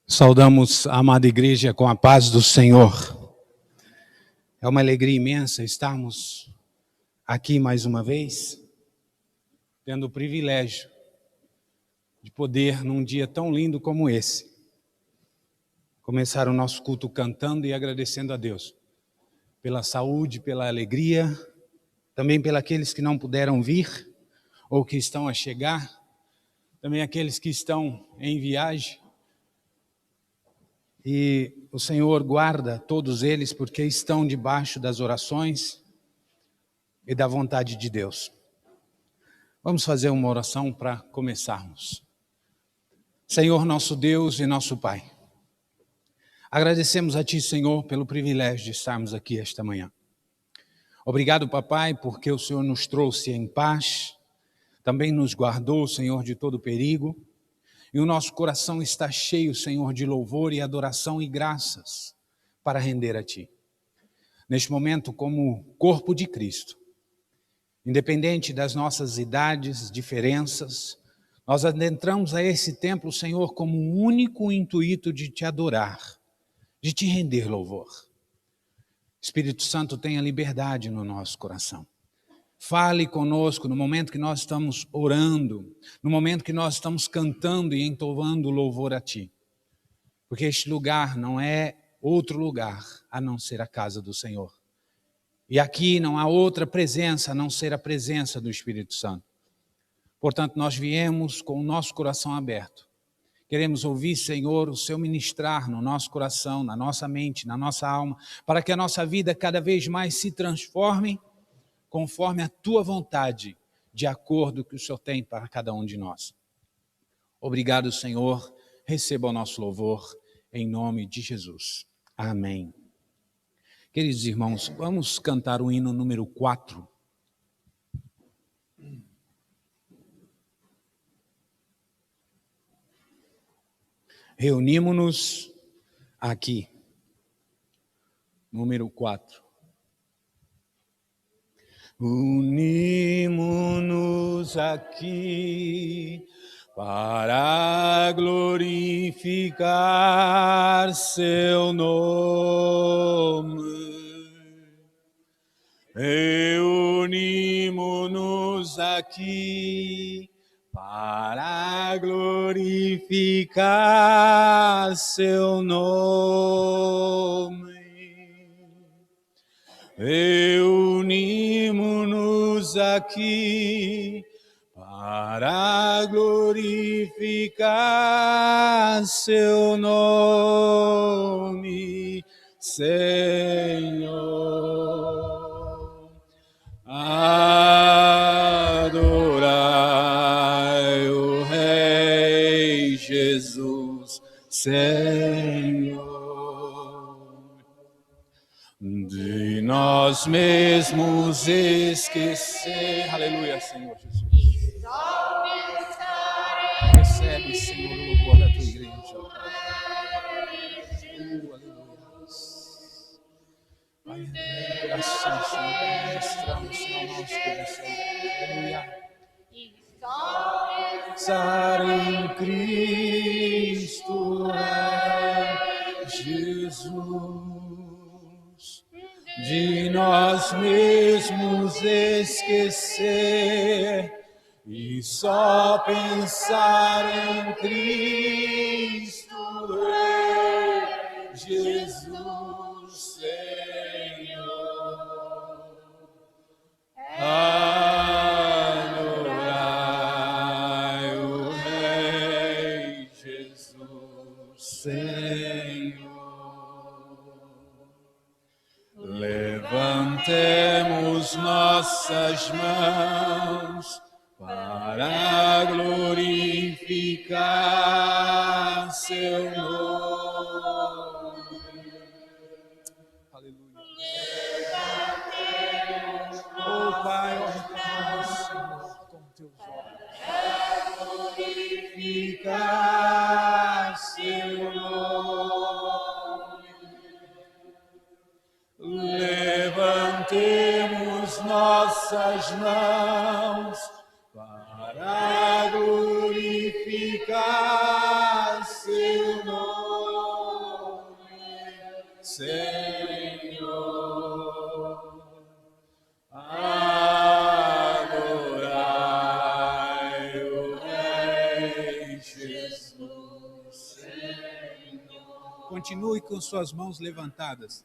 Saudamos a amada igreja com a paz do Senhor. É uma alegria imensa estarmos aqui mais uma vez, tendo o privilégio de poder, num dia tão lindo como esse, começar o nosso culto cantando e agradecendo a Deus pela saúde, pela alegria, também pelos que não puderam vir ou que estão a chegar, também aqueles que estão em viagem. E o Senhor guarda todos eles porque estão debaixo das orações e da vontade de Deus. Vamos fazer uma oração para começarmos. Senhor, nosso Deus e nosso Pai, agradecemos a Ti, Senhor, pelo privilégio de estarmos aqui esta manhã. Obrigado, Papai, porque o Senhor nos trouxe em paz, também nos guardou, Senhor, de todo perigo. E o nosso coração está cheio, Senhor, de louvor e adoração e graças para render a Ti. Neste momento, como corpo de Cristo, independente das nossas idades, diferenças, nós adentramos a esse templo, Senhor, como um único intuito de Te adorar, de Te render louvor. Espírito Santo, tenha liberdade no nosso coração. Fale conosco no momento que nós estamos orando, no momento que nós estamos cantando e entoando louvor a Ti. Porque este lugar não é outro lugar a não ser a casa do Senhor. E aqui não há outra presença a não ser a presença do Espírito Santo. Portanto, nós viemos com o nosso coração aberto. Queremos ouvir, Senhor, o Seu ministrar no nosso coração, na nossa mente, na nossa alma, para que a nossa vida cada vez mais se transforme conforme a Tua vontade, de acordo com o que o Senhor tem para cada um de nós. Obrigado, Senhor. Receba o nosso louvor, em nome de Jesus. Amém. Queridos irmãos, vamos cantar o hino número 4. Reunimos-nos aqui. Número 4. Unimos-nos aqui para glorificar Seu nome. Reunimos-nos aqui para glorificar Seu nome. Reunimos-nos aqui para glorificar Seu nome, Senhor. Adorai o Rei Jesus, Senhor. De nós mesmos esquecer. Aleluia, Senhor Jesus. Recebe, Senhor, o louvor da Tua igreja. Aleluia. Pai, oração, Senhor, ministramos, Senhor, nosso coração. Aleluia. Pensar em Cristo é Jesus. De nós mesmos esquecer e só pensar em Cristo é Jesus, Senhor. Adorai o Rei Jesus, Senhor. Levantemos nossas mãos para glorificar Seu nome. Aleluia. Oh Pai, olha para nós, Senhor, com Teus olhos. Glorificar Seu nome. Levantemos nossas mãos para glorificar Seu nome. Continue com suas mãos levantadas.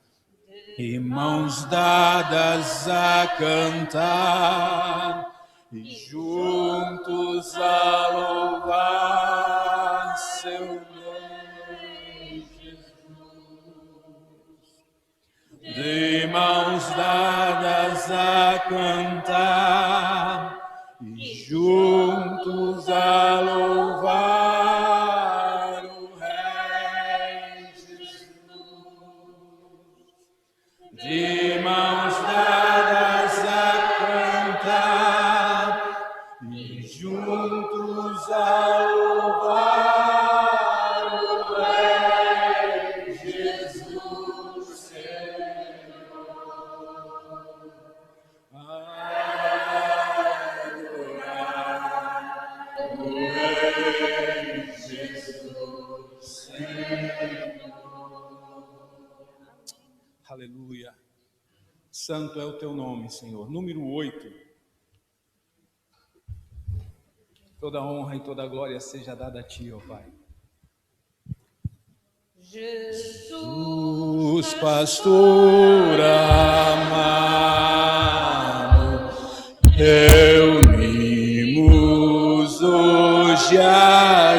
E mãos dadas a cantar, e juntos a louvar seu nome, Jesus. De mãos dadas a cantar, e juntos a louvar o Rei Jesus. De mãos dadas a cantar, e juntos a louvar o Rei Jesus Senhor. Adorar o Rei Jesus Senhor. Aleluia. Santo é o teu nome, Senhor. Número 8. Toda honra e toda glória seja dada a ti, ó Pai. Jesus, pastor amado, reunimos hoje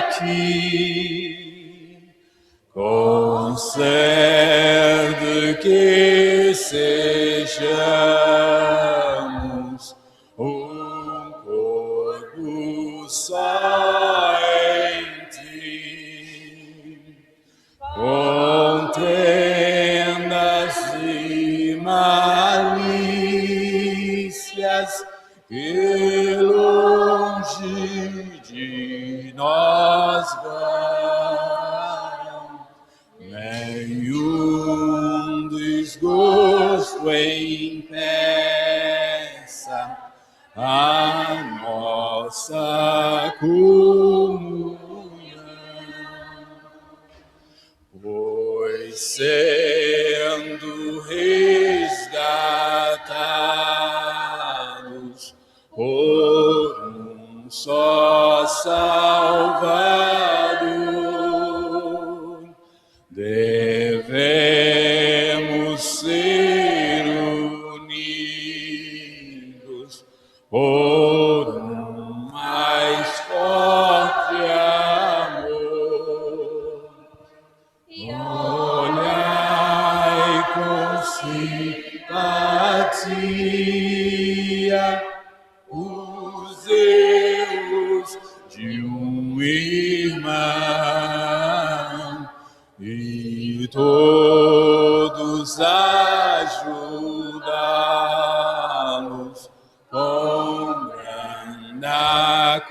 aqui, concede que sejamos um corpo só em ti, contendas e malícias que longe de nós vão, nenhum desgosto impeça a nossa comunhão, pois sendo resgatados por um só Salvador, devemos ser unidos por um mais forte amor. Olhai com simpatia os erros de um irmão e todos ajudá-los com grande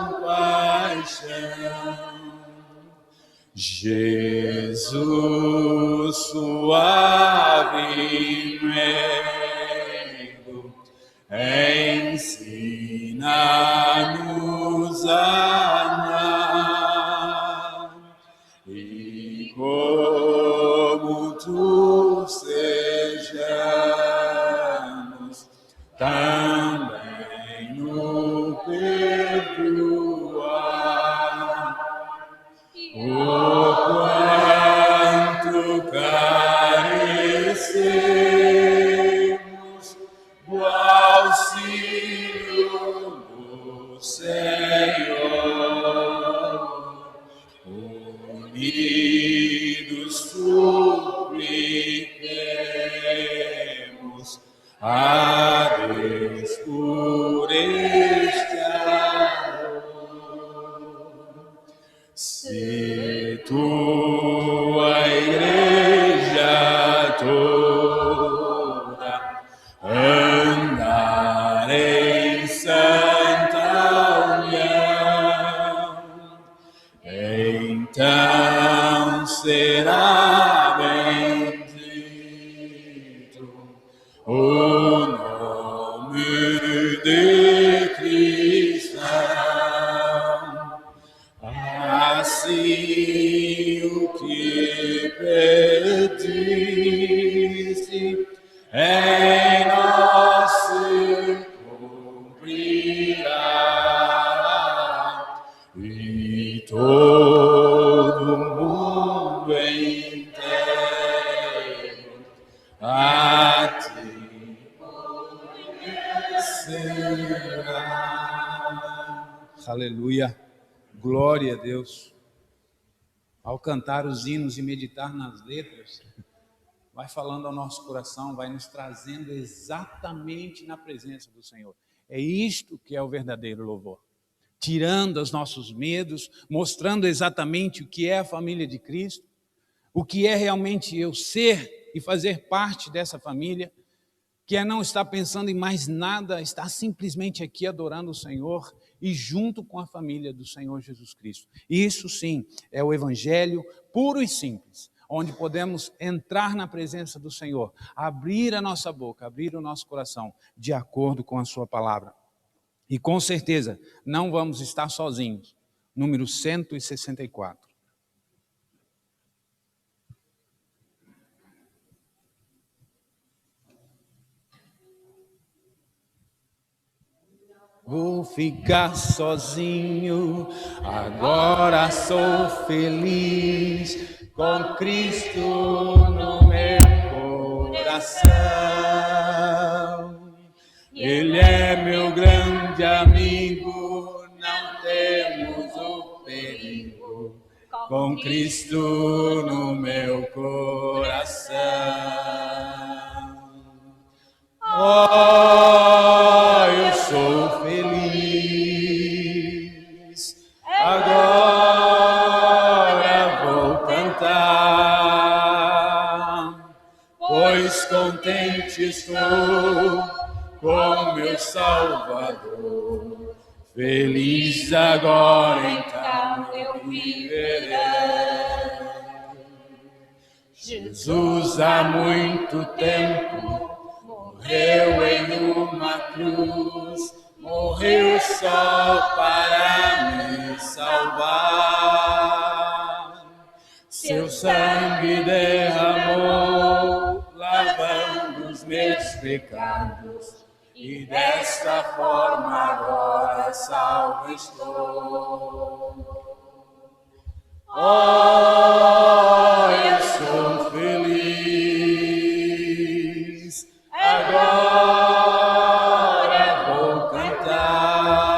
compaixão. Jesus, suave meigo, ensina-nos a amar, e como tu sejamos também no perdoar. O quanto carecemos do auxílio do Senhor, unidos supliquemos a Deus por este amor. Se tua igreja toda andar em santa união, então será bendito o nome de Cristo. Assim o que pediste em nós se cumprirá, e todo mundo em Glória a Deus. Ao cantar os hinos e meditar nas letras, vai falando ao nosso coração, vai nos trazendo exatamente na presença do Senhor. É isto que é o verdadeiro louvor. Tirando os nossos medos, mostrando exatamente o que é a família de Cristo, o que é realmente eu ser e fazer parte dessa família, que é não estar pensando em mais nada, estar simplesmente aqui adorando o Senhor e junto com a família do Senhor Jesus Cristo. Isso sim é o evangelho puro e simples, onde podemos entrar na presença do Senhor, abrir a nossa boca, abrir o nosso coração, de acordo com a sua palavra. E com certeza não vamos estar sozinhos. Número 164. Vou ficar sozinho, agora sou feliz, com Cristo no meu coração. Ele é meu grande amigo, não temos o perigo, com Cristo no meu coração. Oh, eu sou feliz, agora vou cantar, pois contente estou com meu Salvador. Feliz agora então eu viverei. Jesus há muito tempo morreu em uma cruz, morreu só para me salvar. Seu sangue derramou, lavando os meus pecados, e desta forma agora salvo estou. Oh, eu sou feliz, agora vou cantar,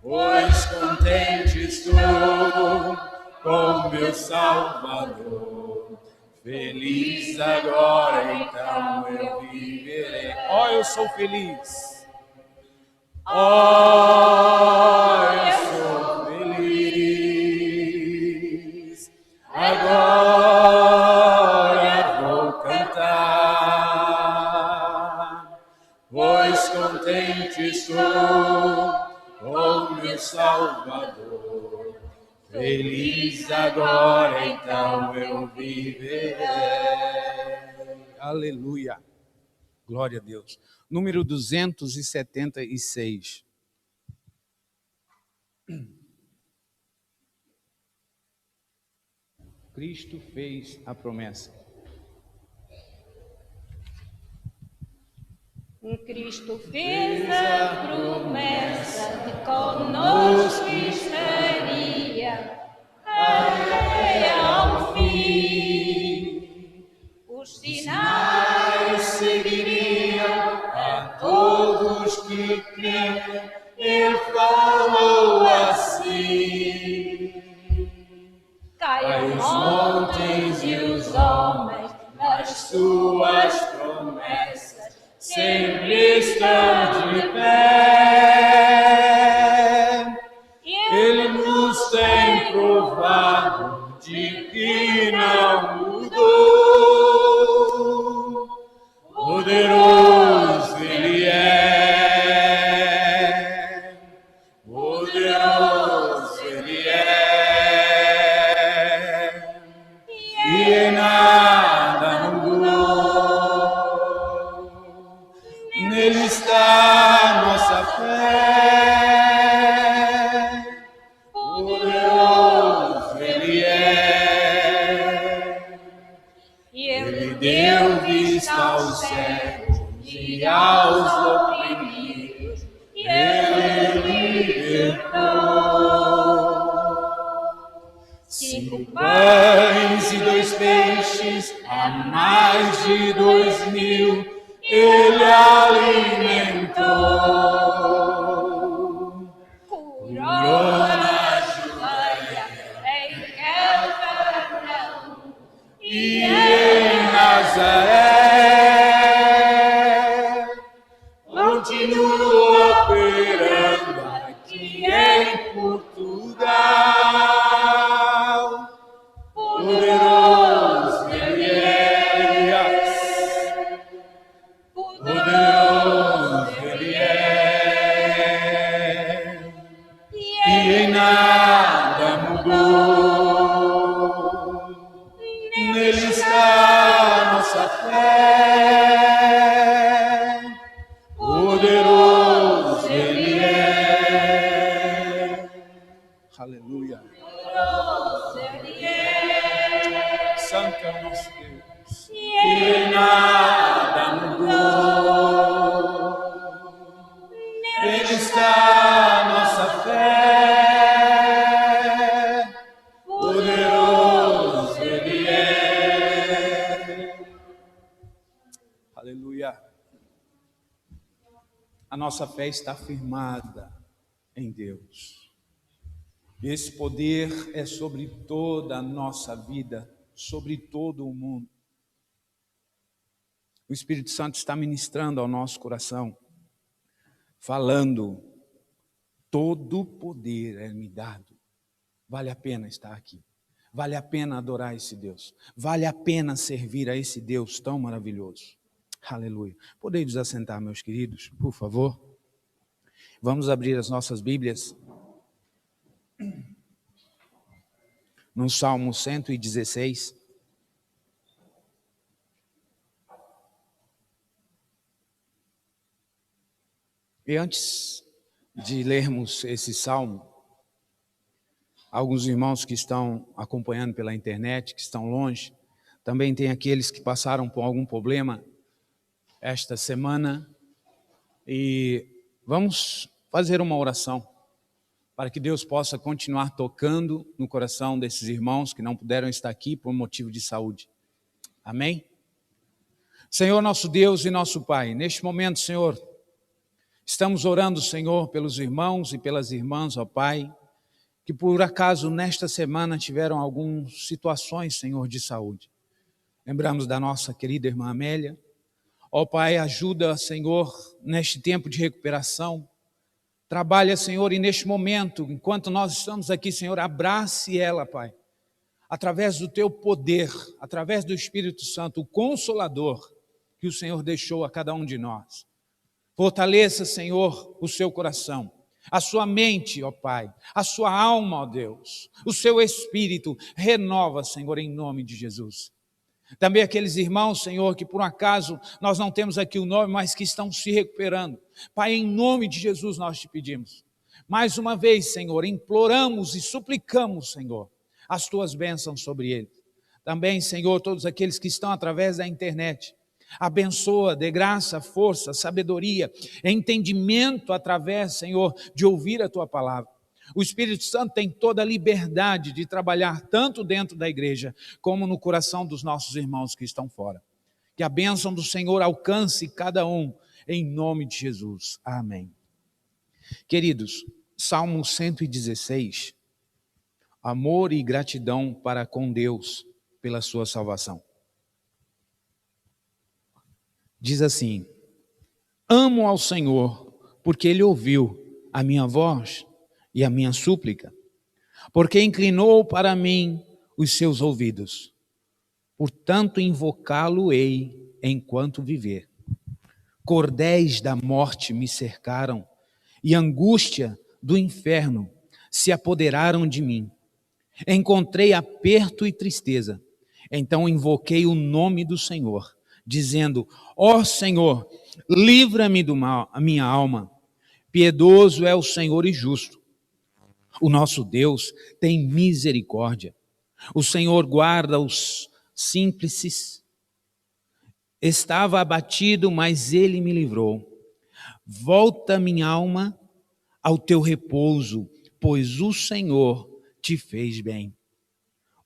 pois contente estou com meu Salvador. Feliz agora então eu viverei. Oh, eu sou feliz. Oh, eu sou feliz. Agora vou cantar, pois contente estou com meu Salvador. Feliz agora então eu viverei. Aleluia. Glória a Deus. Número 276. Cristo fez a promessa. Cristo fez a promessa de conosco estaria até ao fim. Os sinais seguiriam a todos que creem. Ele falou assim: cai os montes e os homens nas suas promessas sempre estão de pé. Ele nos tem provado de que não mudou. Poderoso Ele é, poderoso Ele é, e em nada mudou. Nele está nossa fé, poderoso Ele é. Ele deu vista aos cegos e aos oprimidos, e Ele libertou. 5 pães e 2 peixes, a mais de 2.000, Ele alimentou. Curou em nada mudou. Nele está nossa fé, poderoso Ele é. Aleluia. Poderoso Ele é. Santo é o nosso Deus. Em nada mudou. Nele está nossa fé, poderoso Ele é. Aleluia. A nossa fé está firmada em Deus. Esse poder é sobre toda a nossa vida, sobre todo o mundo. O Espírito Santo está ministrando ao nosso coração, falando, todo poder é me dado. Vale a pena estar aqui. Vale a pena adorar esse Deus. Vale a pena servir a esse Deus tão maravilhoso. Aleluia. Podem desassentar, meus queridos, por favor? Vamos abrir as nossas Bíblias no Salmo 116. E antes de lermos esse salmo, alguns irmãos que estão acompanhando pela internet, que estão longe, também tem aqueles que passaram por algum problema esta semana, e vamos fazer uma oração para que Deus possa continuar tocando no coração desses irmãos que não puderam estar aqui por motivo de saúde. Amém? Senhor, nosso Deus e nosso Pai, neste momento, Senhor, estamos orando, Senhor, pelos irmãos e pelas irmãs, ó Pai, que por acaso nesta semana tiveram algumas situações, Senhor, de saúde. Lembramos da nossa querida irmã Amélia. Ó Pai, ajuda, Senhor, neste tempo de recuperação. Trabalha, Senhor, e neste momento, enquanto nós estamos aqui, Senhor, abrace ela, Pai. Através do Teu poder, através do Espírito Santo, o Consolador que o Senhor deixou a cada um de nós. Fortaleça, Senhor, o seu coração, a sua mente, ó Pai, a sua alma, ó Deus, o seu espírito. Renova, Senhor, em nome de Jesus. Também aqueles irmãos, Senhor, que por um acaso nós não temos aqui o nome, mas que estão se recuperando. Pai, em nome de Jesus nós te pedimos. Mais uma vez, Senhor, imploramos e suplicamos, Senhor, as tuas bênçãos sobre eles. Também, Senhor, todos aqueles que estão através da internet, abençoa, dê graça, força, sabedoria, entendimento através, Senhor, de ouvir a tua palavra. O Espírito Santo tem toda a liberdade de trabalhar tanto dentro da igreja como no coração dos nossos irmãos que estão fora. Que a bênção do Senhor alcance cada um, em nome de Jesus. Amém. Queridos, Salmo 116, amor e gratidão para com Deus pela sua salvação. Diz assim: amo ao Senhor, porque Ele ouviu a minha voz e a minha súplica, porque inclinou para mim os seus ouvidos. Portanto, invocá-lo-ei enquanto viver. Cordéis da morte me cercaram, e angústia do inferno se apoderaram de mim. Encontrei aperto e tristeza. Então invoquei o nome do Senhor, dizendo: ó Senhor, livra-me do mal, a minha alma. Piedoso é o Senhor e justo. O nosso Deus tem misericórdia. O Senhor guarda os simples. Estava abatido, mas Ele me livrou. Volta minha alma ao teu repouso, pois o Senhor te fez bem.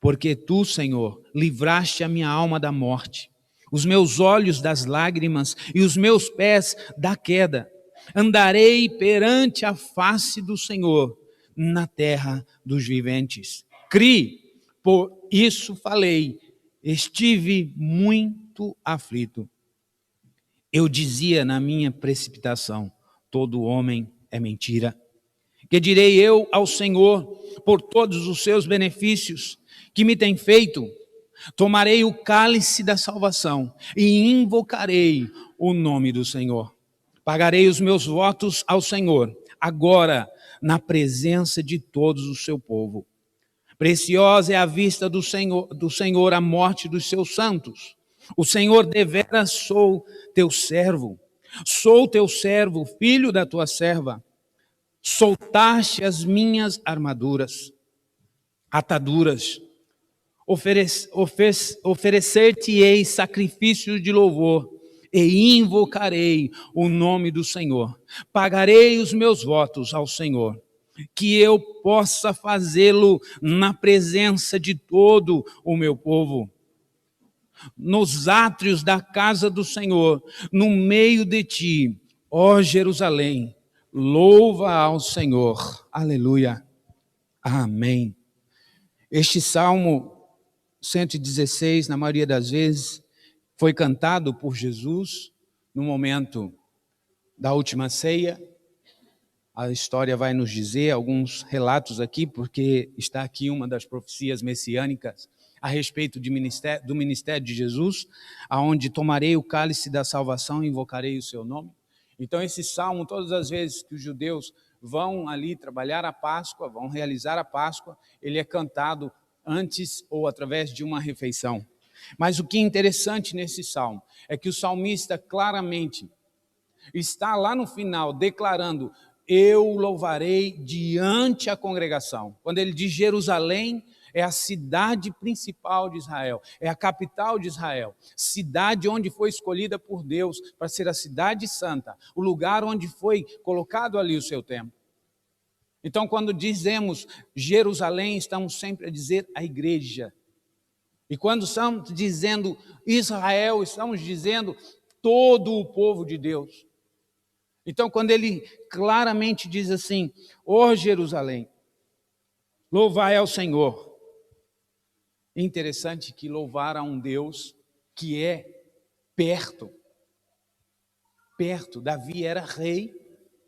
Porque tu, Senhor, livraste a minha alma da morte, os meus olhos das lágrimas e os meus pés da queda. Andarei perante a face do Senhor na terra dos viventes. Criei, por isso falei, estive muito aflito. Eu dizia na minha precipitação: todo homem é mentira. Que direi eu ao Senhor por todos os seus benefícios que me tem feito? Tomarei o cálice da salvação e invocarei o nome do Senhor. Pagarei os meus votos ao Senhor, agora, na presença de todos o seu povo. Preciosa é a vista do Senhor a morte dos seus santos. O Senhor deveras sou teu servo, filho da tua serva. Soltaste as minhas ataduras. Oferecer-te-ei sacrifício de louvor e invocarei o nome do Senhor. Pagarei os meus votos ao Senhor, que eu possa fazê-lo na presença de todo o meu povo. Nos átrios da casa do Senhor, no meio de ti, ó Jerusalém, louva ao Senhor. Aleluia. Amém. Este Salmo 116, na maioria das vezes, foi cantado por Jesus no momento da última ceia. A história vai nos dizer alguns relatos aqui, porque está aqui uma das profecias messiânicas a respeito do ministério de Jesus, aonde tomarei o cálice da salvação e invocarei o seu nome. Então esse salmo, todas as vezes que os judeus vão ali trabalhar a Páscoa, vão realizar a Páscoa, ele é cantado antes ou através de uma refeição. Mas o que é interessante nesse salmo é que o salmista claramente está lá no final declarando: eu louvarei diante a congregação. Quando ele diz Jerusalém, é a cidade principal de Israel, é a capital de Israel, cidade onde foi escolhida por Deus para ser a cidade santa, o lugar onde foi colocado ali o seu templo. Então, quando dizemos Jerusalém, estamos sempre a dizer a igreja. E quando estamos dizendo Israel, estamos dizendo todo o povo de Deus. Então, quando ele claramente diz assim: ó Jerusalém, louvai ao Senhor. É interessante que louvar a um Deus que é perto. Perto. Davi era rei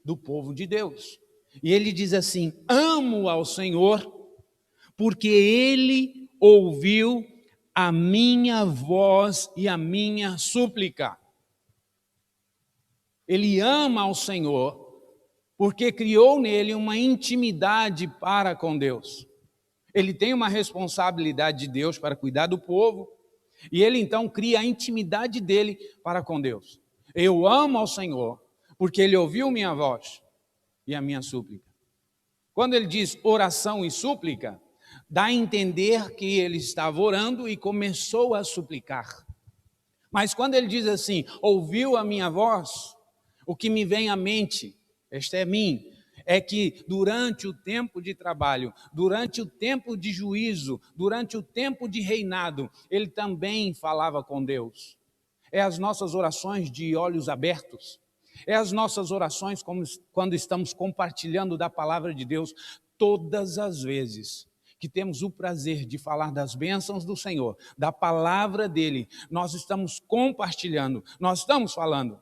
do povo de Deus. E ele diz assim: amo ao Senhor, porque ele ouviu a minha voz e a minha súplica. Ele ama ao Senhor, porque criou nele uma intimidade para com Deus. Ele tem uma responsabilidade de Deus para cuidar do povo, e ele então cria a intimidade dele para com Deus. Eu amo ao Senhor, porque ele ouviu minha voz e a minha súplica. Quando ele diz oração e súplica, dá a entender que ele estava orando e começou a suplicar. Mas quando ele diz assim, ouviu a minha voz, o que me vem à mente, este é mim, é que durante o tempo de trabalho, durante o tempo de juízo, durante o tempo de reinado, ele também falava com Deus. É as nossas orações de olhos abertos, é as nossas orações quando estamos compartilhando da palavra de Deus, todas as vezes que temos o prazer de falar das bênçãos do Senhor, da palavra dele, nós estamos compartilhando, nós estamos falando,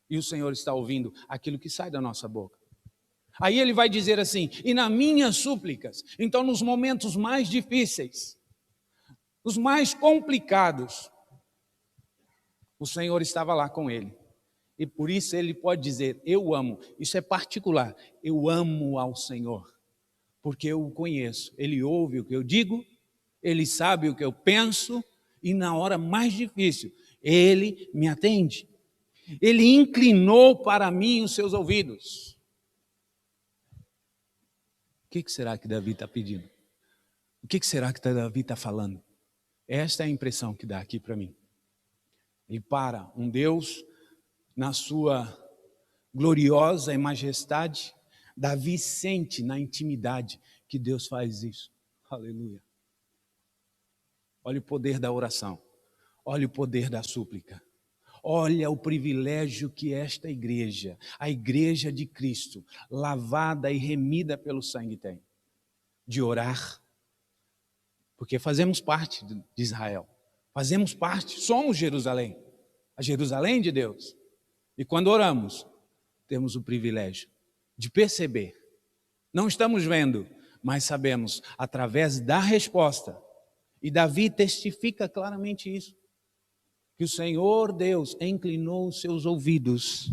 e o Senhor está ouvindo aquilo que sai da nossa boca. Aí ele vai dizer assim: e nas minhas súplicas, então nos momentos mais difíceis, os mais complicados, o Senhor estava lá com ele. E por isso ele pode dizer: eu amo, isso é particular, eu amo ao Senhor, porque eu o conheço, ele ouve o que eu digo, ele sabe o que eu penso, e na hora mais difícil, ele me atende. Ele inclinou para mim os seus ouvidos. O que será que Davi está pedindo? O que será que Davi está falando? Esta é a impressão que dá aqui para mim. E para um Deus, na sua gloriosa e majestade, Davi sente na intimidade que Deus faz isso. Aleluia. Olha o poder da oração. Olha o poder da súplica. Olha o privilégio que esta igreja, a igreja de Cristo, lavada e remida pelo sangue tem, de orar, porque fazemos parte de Israel, fazemos parte, somos Jerusalém, a Jerusalém de Deus. E quando oramos, temos o privilégio de perceber, não estamos vendo, mas sabemos através da resposta, e Davi testifica claramente isso, que o Senhor Deus inclinou os seus ouvidos.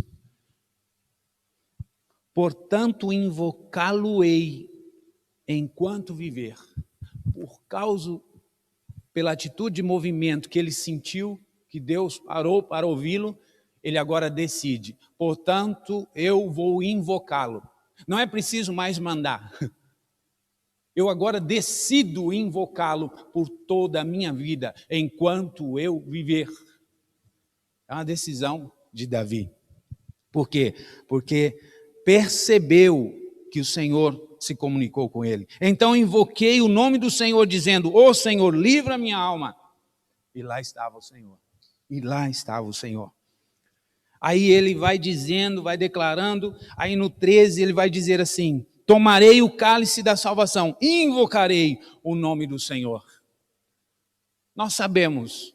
portanto invocá-lo-ei enquanto viver. Pela atitude de movimento que ele sentiu, que Deus parou para ouvi-lo, ele agora decide, portanto eu vou invocá-lo. Não é preciso mais mandar. Eu agora decido invocá-lo por toda a minha vida, enquanto eu viver. É uma decisão de Davi. Por quê? Porque percebeu que o Senhor se comunicou com ele. Então invoquei o nome do Senhor, dizendo, ó Senhor, livra minha alma. E lá estava o Senhor. E lá estava o Senhor. Aí ele vai dizendo, vai declarando, aí no 13 ele vai dizer assim, tomarei o cálice da salvação e invocarei o nome do Senhor. Nós sabemos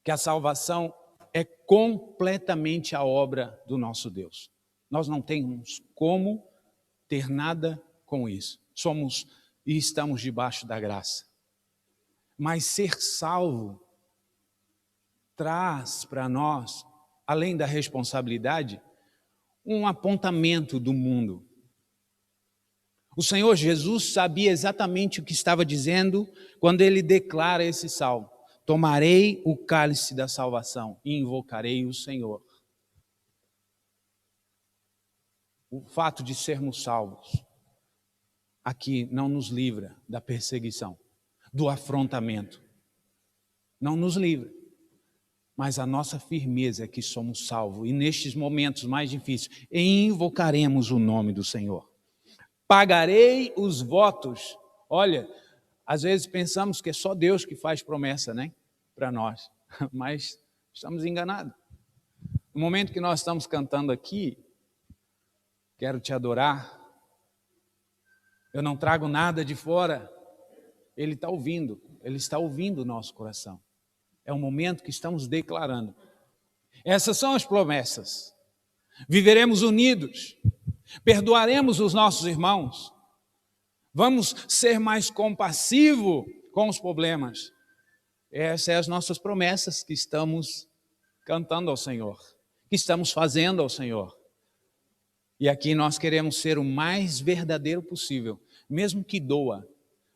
que a salvação é completamente a obra do nosso Deus. Nós não temos como ter nada com isso. Somos e estamos debaixo da graça. Mas ser salvo traz para nós, além da responsabilidade, um apontamento do mundo. O Senhor Jesus sabia exatamente o que estava dizendo quando ele declara esse salmo. Tomarei o cálice da salvação e invocarei o Senhor. O fato de sermos salvos aqui não nos livra da perseguição, do afrontamento. Não nos livra. Mas a nossa firmeza é que somos salvos. E nestes momentos mais difíceis, invocaremos o nome do Senhor. Pagarei os votos. Olha, às vezes pensamos que é só Deus que faz promessa, né? Para nós. Mas estamos enganados. No momento que nós estamos cantando aqui, quero te adorar, eu não trago nada de fora. Ele está ouvindo o nosso coração. É o momento que estamos declarando. Essas são as promessas. Viveremos unidos, perdoaremos os nossos irmãos, vamos ser mais compassivos com os problemas. Essas são as nossas promessas que estamos cantando ao Senhor, que estamos fazendo ao Senhor. E aqui nós queremos ser o mais verdadeiro possível, mesmo que doa,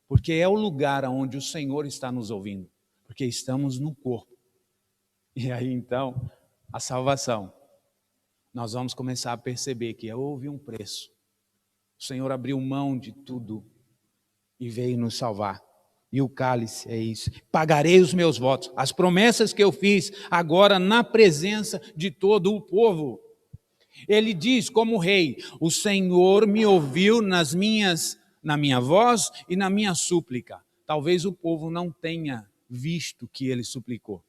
porque é o lugar onde o Senhor está nos ouvindo. Porque estamos no corpo. E aí então, a salvação, nós vamos começar a perceber que houve um preço. O Senhor abriu mão de tudo e veio nos salvar. E o cálice é isso. Pagarei os meus votos, as promessas que eu fiz agora na presença de todo o povo. Ele diz como rei, o Senhor me ouviu na minha voz e na minha súplica. Talvez o povo não tenha visto que ele suplicou.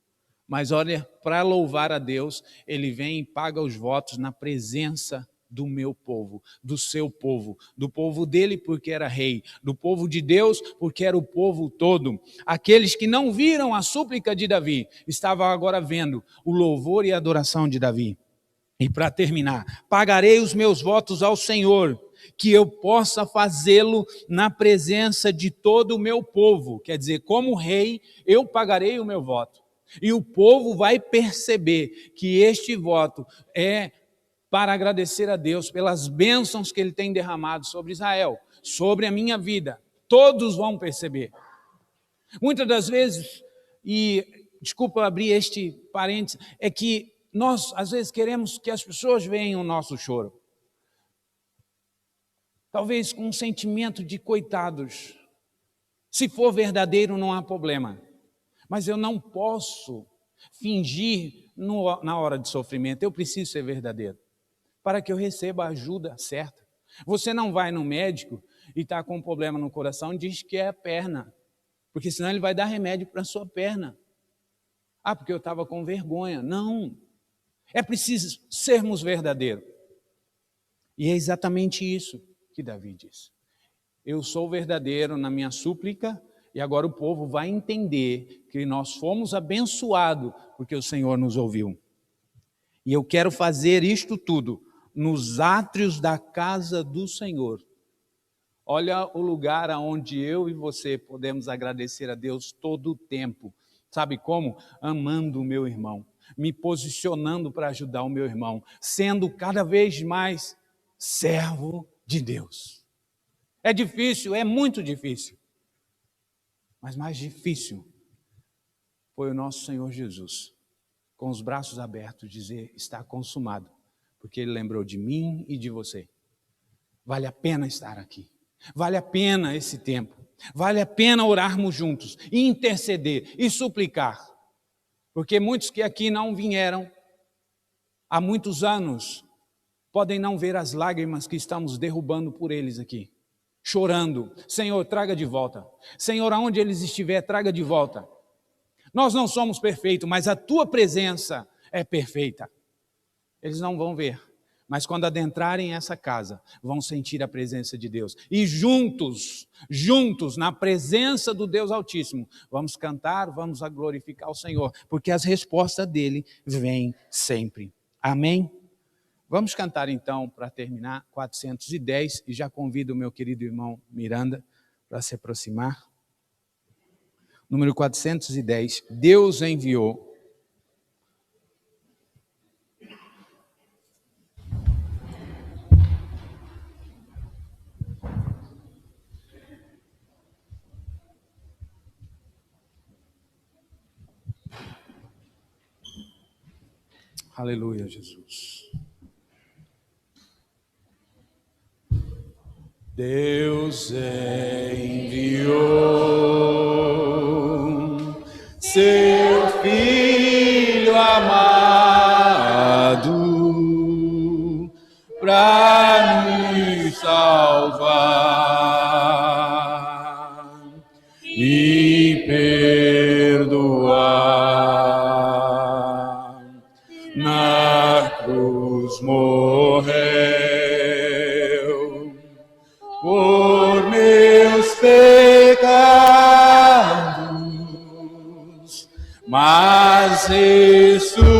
Mas olha, para louvar a Deus, ele vem e paga os votos na presença do meu povo, do seu povo, do povo dele porque era rei, do povo de Deus porque era o povo todo. Aqueles que não viram a súplica de Davi, estavam agora vendo o louvor e a adoração de Davi. E para terminar, pagarei os meus votos ao Senhor, que eu possa fazê-lo na presença de todo o meu povo. Quer dizer, como rei, eu pagarei o meu voto. E o povo vai perceber que este voto é para agradecer a Deus pelas bênçãos que Ele tem derramado sobre Israel, sobre a minha vida. Todos vão perceber. Muitas das vezes, e desculpa abrir este parênteses, é que nós às vezes queremos que as pessoas vejam o nosso choro. Talvez com um sentimento de coitados. Se for verdadeiro, não há problema. Mas eu não posso fingir na hora de sofrimento. Eu preciso ser verdadeiro para que eu receba a ajuda certa. Você não vai no médico e está com um problema no coração e diz que é a perna. Porque senão ele vai dar remédio para a sua perna. Ah, porque eu estava com vergonha. Não. É preciso sermos verdadeiros. E é exatamente isso que Davi disse. Eu sou verdadeiro na minha súplica e agora o povo vai entender que nós fomos abençoados porque o Senhor nos ouviu. E eu quero fazer isto tudo nos átrios da casa do Senhor. Olha o lugar onde eu e você podemos agradecer a Deus todo o tempo. Sabe como? Amando o meu irmão, me posicionando para ajudar o meu irmão, sendo cada vez mais servo de Deus. É difícil, é muito difícil. Mas mais difícil foi o nosso Senhor Jesus, com os braços abertos, dizer: está consumado, porque Ele lembrou de mim e de você. Vale a pena estar aqui, vale a pena esse tempo, vale a pena orarmos juntos, e interceder e suplicar, porque muitos que aqui não vieram há muitos anos podem não ver as lágrimas que estamos derrubando por eles aqui, chorando. Senhor, traga de volta. Senhor, aonde eles estiverem, traga de volta. Nós não somos perfeitos, mas a tua presença é perfeita. Eles não vão ver, mas quando adentrarem essa casa, vão sentir a presença de Deus. E juntos, na presença do Deus Altíssimo, vamos cantar, vamos glorificar o Senhor, porque as respostas dele vêm sempre. Amém? Vamos cantar então, para terminar, 410, e já convido o meu querido irmão Miranda para se aproximar. Número 410, Deus enviou. Aleluia, Jesus. Deus enviou seu Filho amado para nos salvar e perdoar. Na cruz morreu por meus pecados, mas ressurgiu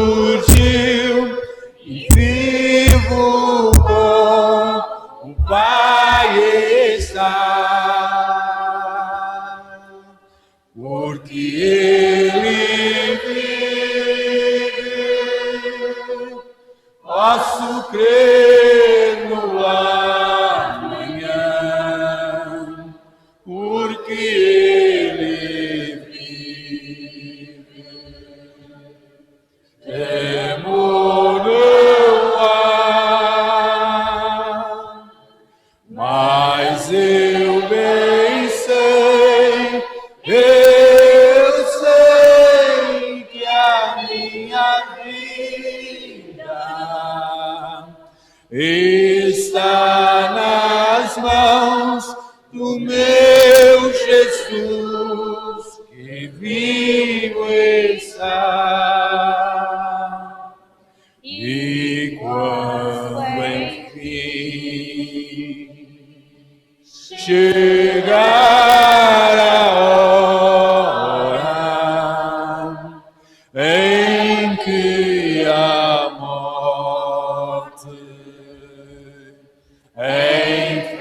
e vivo com o Pai está, porque Ele vive, posso crer no amanhã, porque Ele vive. Temor não há, mas eu bem sei, eu sei que a minha vida está nas mãos do meu Jesus, que vivo está. E quando enfim chegar a hora em que a morte enfrentarei,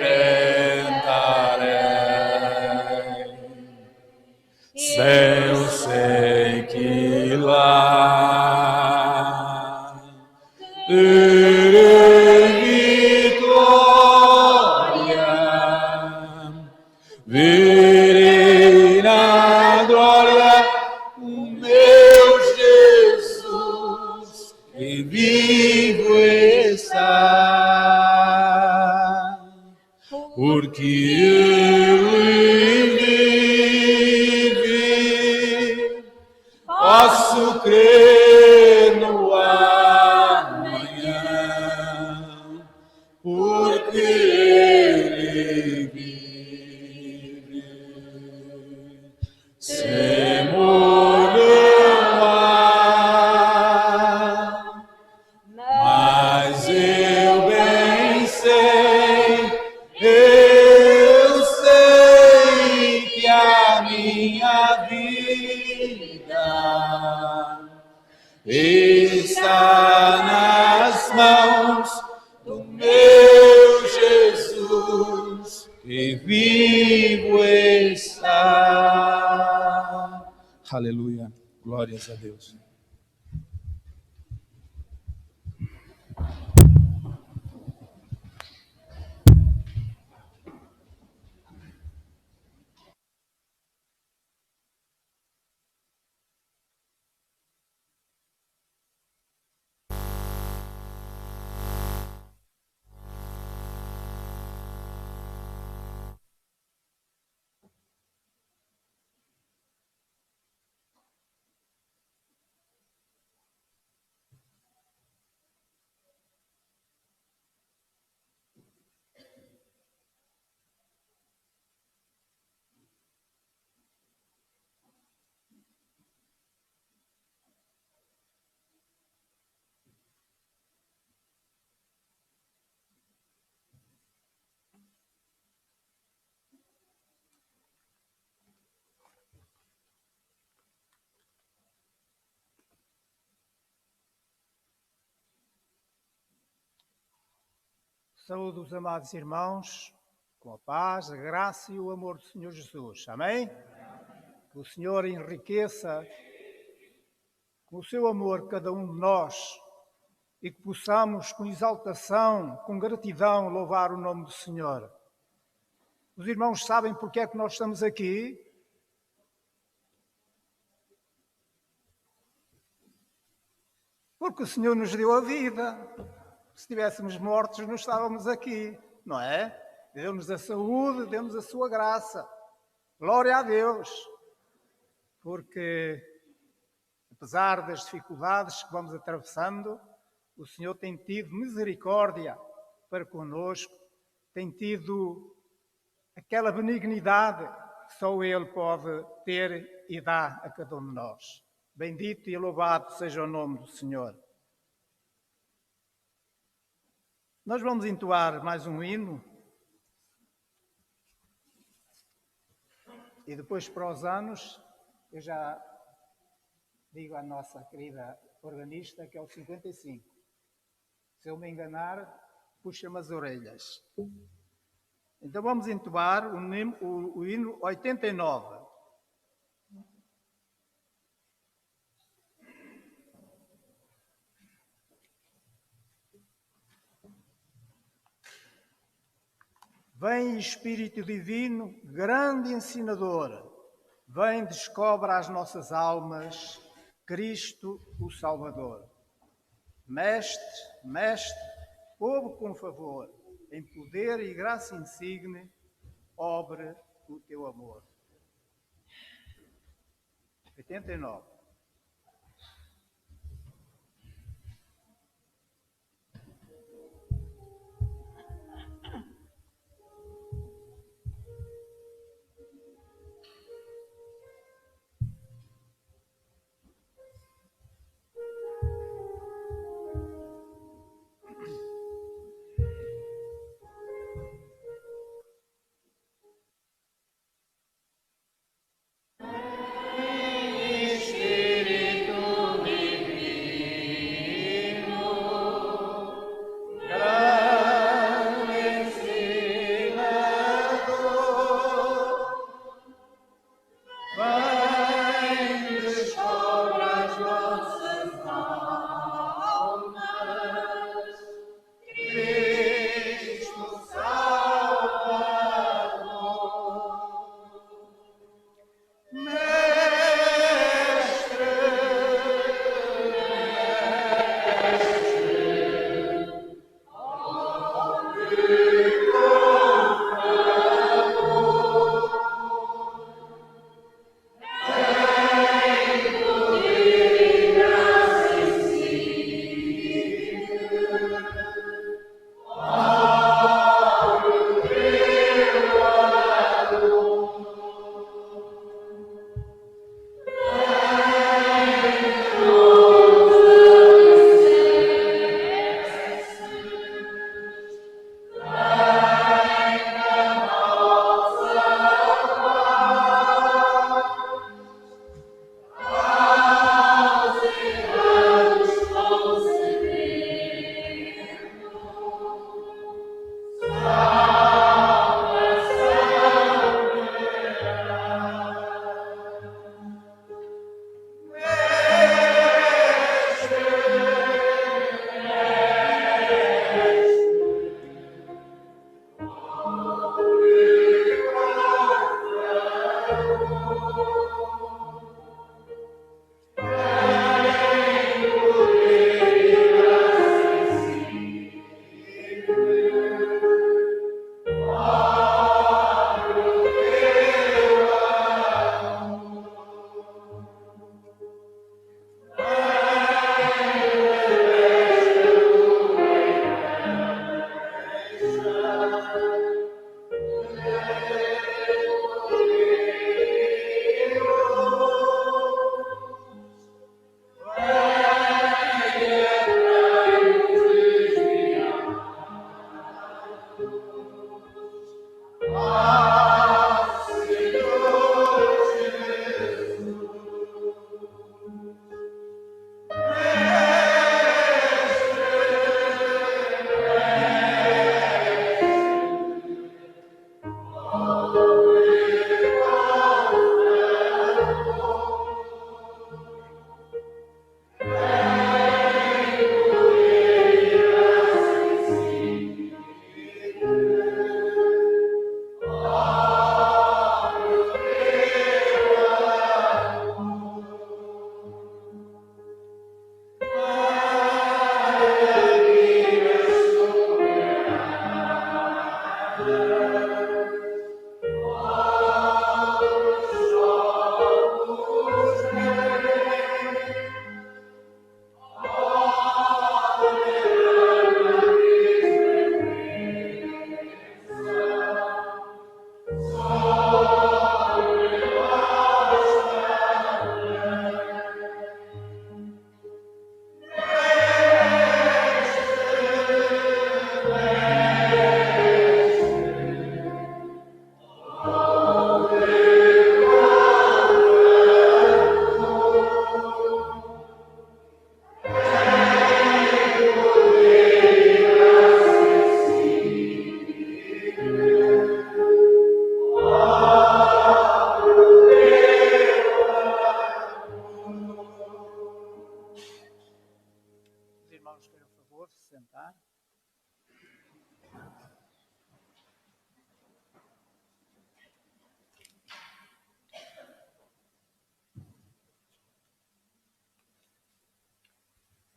eu sei que lá terei vitória, verei na glória o meu Jesus, que vivo está, porque Ele vive, posso crer no amanhã, porque Ele vive. Temor não há, mas eu bem sei, eu sei que a minha vida está nas mãos do meu Jesus, que vivo está. Aleluia, glórias a Deus. Saúde os amados irmãos, com a paz, a graça e o amor do Senhor Jesus. Amém? Que o Senhor enriqueça com o seu amor cada um de nós e que possamos, com exaltação, com gratidão, louvar o nome do Senhor. Os irmãos sabem porque é que nós estamos aqui? Porque o Senhor nos deu a vida. Se estivéssemos mortos, não estávamos aqui, não é? Deu-nos a saúde, deu-nos a sua graça. Glória a Deus. Porque, apesar das dificuldades que vamos atravessando, o Senhor tem tido misericórdia para conosco, tem tido aquela benignidade que só Ele pode ter e dar a cada um de nós. Bendito e louvado seja o nome do Senhor. Nós vamos entoar mais um hino e depois, para os anos, eu já digo à nossa querida organista que é o 55. Se eu me enganar, puxa-me as orelhas. Então vamos entoar o hino 89. Vem Espírito Divino, grande ensinador, vem descobre às nossas almas Cristo, o Salvador. Mestre, Mestre, povo com favor, em poder e graça insigne, obre o teu amor. 89. Espírito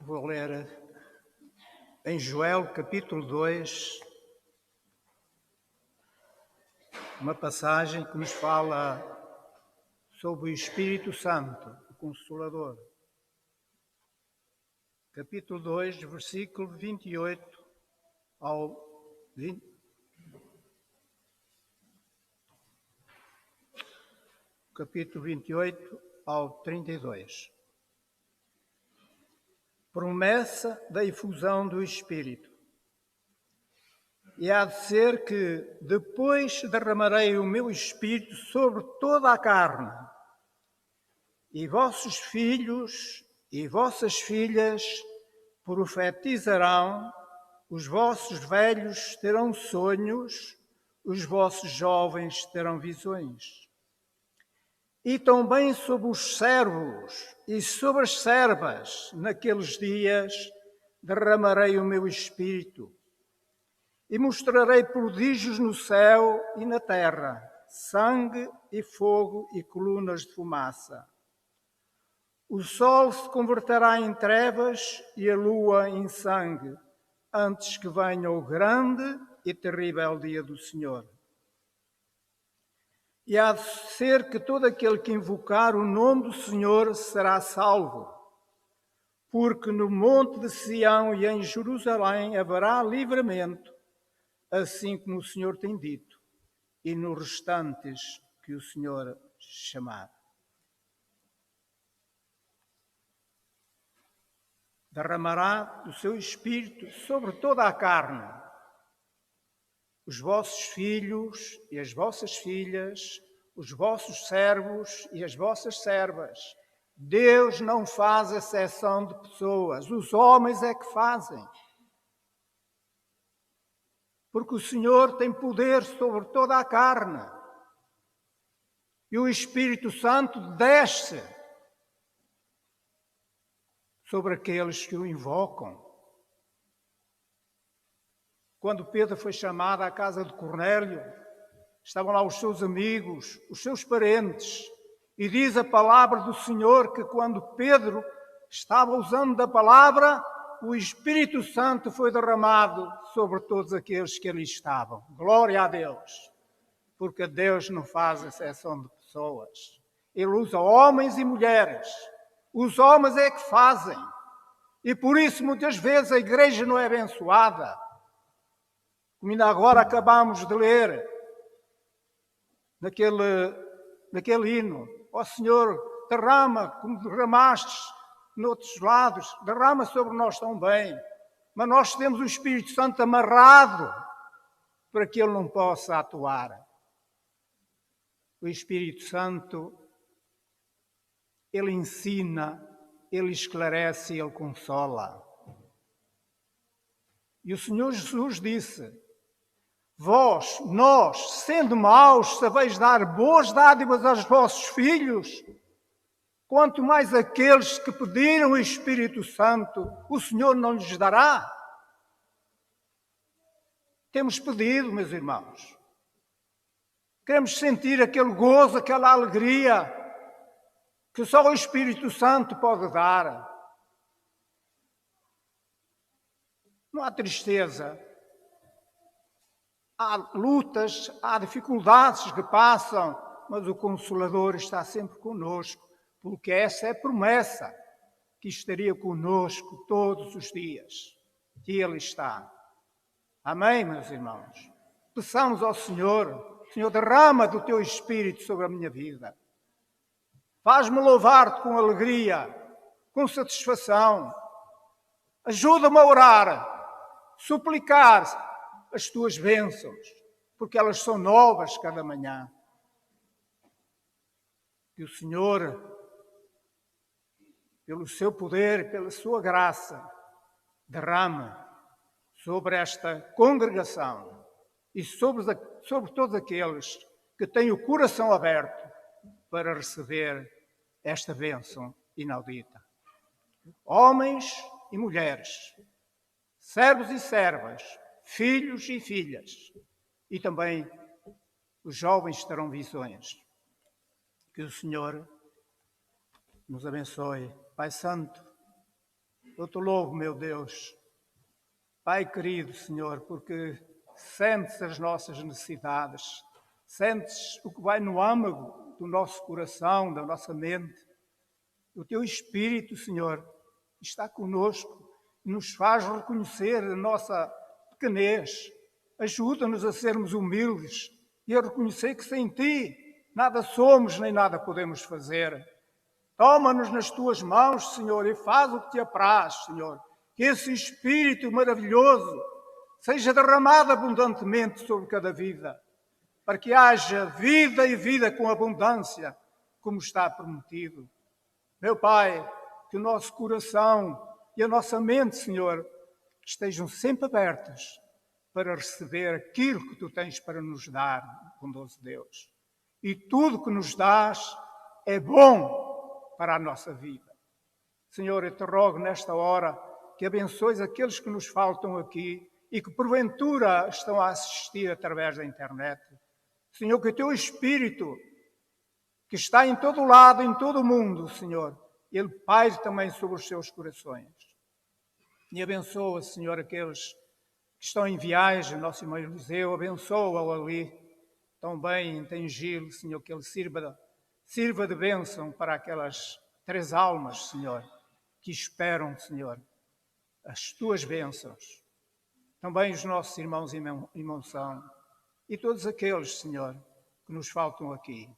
Vou ler em Joel, capítulo 2, uma passagem que nos fala sobre o Espírito Santo, o Consolador. Capítulo 2, versículo 28 ao 20. Capítulo 28 ao 32. Promessa da efusão do Espírito. E há de ser que depois derramarei o meu Espírito sobre toda a carne, e vossos filhos e vossas filhas profetizarão, os vossos velhos terão sonhos, os vossos jovens terão visões. E também sobre os servos e sobre as servas, naqueles dias, derramarei o meu Espírito, e mostrarei prodígios no céu e na terra, sangue e fogo e colunas de fumaça. O sol se converterá em trevas e a lua em sangue, antes que venha o grande e terrível dia do Senhor. E há de ser que todo aquele que invocar o nome do Senhor será salvo, porque no monte de Sião e em Jerusalém haverá livramento, assim como o Senhor tem dito, e nos restantes que o Senhor chamar. Derramará o seu Espírito sobre toda a carne. Os vossos filhos e as vossas filhas, os vossos servos e as vossas servas. Deus não faz exceção de pessoas, os homens é que fazem. Porque o Senhor tem poder sobre toda a carne. E o Espírito Santo desce sobre aqueles que o invocam. Quando Pedro foi chamado à casa de Cornélio, estavam lá os seus amigos, os seus parentes, e diz a palavra do Senhor que quando Pedro estava usando da palavra, o Espírito Santo foi derramado sobre todos aqueles que ali estavam. Glória a Deus, porque Deus não faz exceção de pessoas. Ele usa homens e mulheres. Os homens é que fazem. E por isso muitas vezes a igreja não é abençoada. Como ainda agora acabamos de ler naquele hino. Ó Senhor, derrama como derramaste noutros lados, derrama sobre nós também. Mas nós temos o Espírito Santo amarrado para que ele não possa atuar. O Espírito Santo, ele ensina, ele esclarece, ele consola. E o Senhor Jesus disse: nós, sendo maus, sabeis dar boas dádivas aos vossos filhos, quanto mais aqueles que pediram o Espírito Santo, o Senhor não lhes dará. Temos pedido, meus irmãos. Queremos sentir aquele gozo, aquela alegria que só o Espírito Santo pode dar. Não há tristeza. Há lutas, há dificuldades que passam, mas o Consolador está sempre conosco, porque essa é a promessa, que estaria conosco todos os dias. E Ele está. Amém, meus irmãos? Peçamos ao Senhor: Senhor, derrama do Teu Espírito sobre a minha vida. Faz-me louvar-te com alegria, com satisfação. Ajuda-me a orar, suplicar as tuas bênçãos, porque elas são novas cada manhã. Que o Senhor, pelo seu poder, pela sua graça, derrame sobre esta congregação e sobre todos aqueles que têm o coração aberto para receber esta bênção inaudita. Homens e mulheres, servos e servas, filhos e filhas, e também os jovens terão visões. Que o Senhor nos abençoe. Pai Santo, Eu te louvo, meu Deus. Pai querido, Senhor, porque sentes as nossas necessidades, sentes o que vai no âmago do nosso coração, da nossa mente. O teu Espírito, Senhor, está conosco e nos faz reconhecer a nossa pequenez. Ajuda-nos a sermos humildes e a reconhecer que sem Ti nada somos nem nada podemos fazer. Toma-nos nas Tuas mãos, Senhor, e faz o que Te apraz, Senhor. Que esse Espírito maravilhoso seja derramado abundantemente sobre cada vida, para que haja vida e vida com abundância, como está prometido. Meu Pai, que o nosso coração e a nossa mente, Senhor, estejam sempre abertas para receber aquilo que Tu tens para nos dar, bondoso Deus. E tudo que nos dás é bom para a nossa vida. Senhor, eu te rogo nesta hora que abençoes aqueles que nos faltam aqui e que porventura estão a assistir através da internet. Senhor, que o Teu Espírito, que está em todo lado, em todo o mundo, Senhor, Ele paire também sobre os seus corações. E abençoa, Senhor, aqueles que estão em viagem, nosso irmão Eliseu, abençoa-o ali, tão bem intangível, Senhor, que ele sirva de bênção para aquelas 3 almas, Senhor, que esperam, Senhor, as Tuas bênçãos. Também os nossos irmãos em Monção e todos aqueles, Senhor, que nos faltam aqui.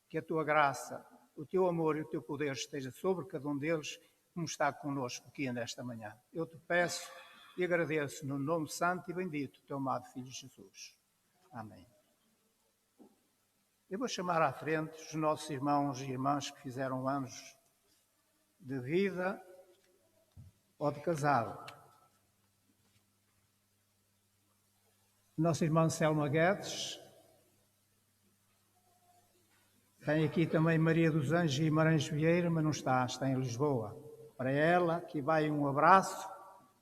Que a Tua graça, o Teu amor e o Teu poder esteja sobre cada um deles, como está connosco aqui nesta manhã. Eu te peço e agradeço no nome santo e bendito do Teu amado Filho Jesus. Amém. Eu vou chamar à frente os nossos irmãos e irmãs que fizeram anos de vida ou de casado. Nossa irmã Selma Guedes. Tem aqui também Maria dos Anjos e Guimarães Vieira, mas não está em Lisboa. Para ela, aqui vai um abraço,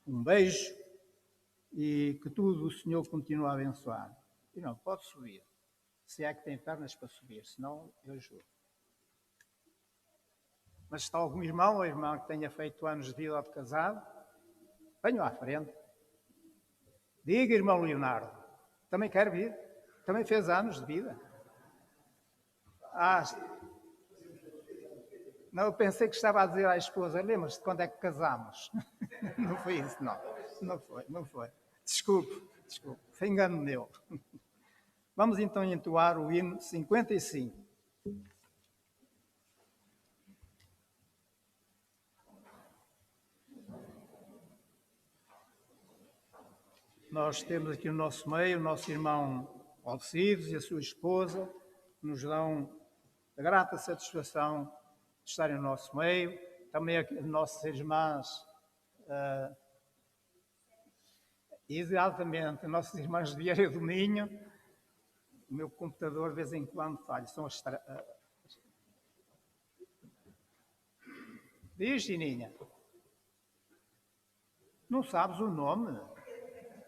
um beijo e que tudo o Senhor continue a abençoar. E não, pode subir. Se é que tem pernas para subir, senão eu juro. Mas está algum irmão ou irmã que tenha feito anos de vida ou de casado? Venham à frente. Diga, irmão Leonardo, também quer vir? Também fez anos de vida? Não, eu pensei que estava a dizer à esposa, lembras-te de quando é que casámos? Não foi isso, não. Não foi. Desculpe. Foi engano meu. Vamos então entoar o hino 55. Nós temos aqui no nosso meio o nosso irmão Alcides e a sua esposa, que nos dão a grata satisfação de estarem no nosso meio. Também as nossas irmãs, exatamente, as nossas irmãs de Vieira do Minho. O meu computador de vez em quando falha. São as... Diz, Gininha. Não sabes o nome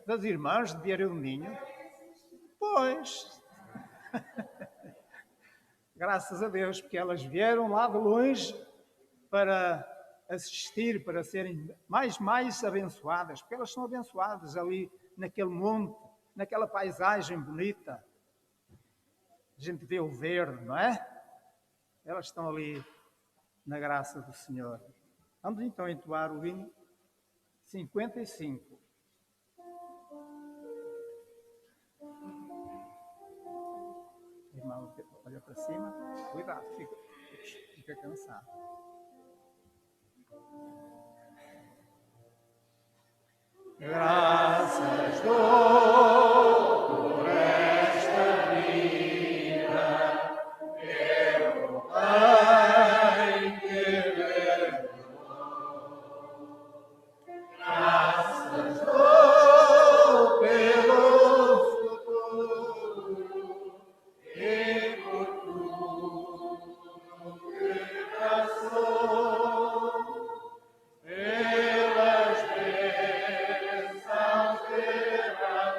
das irmãs de Vieira do Minho? Pois. Graças a Deus, porque elas vieram lá de longe para assistir, para serem mais abençoadas, porque elas são abençoadas ali naquele monte, naquela paisagem bonita. A gente vê o verde, não é? Elas estão ali na graça do Senhor. Vamos então entoar o hino 55. Irmão, olha para cima. Cuidado, fica cansado. Graças dou por esta vida, meu Pai que graças dou pelo futuro e por tudo que passou, pelas bênçãos derramadas.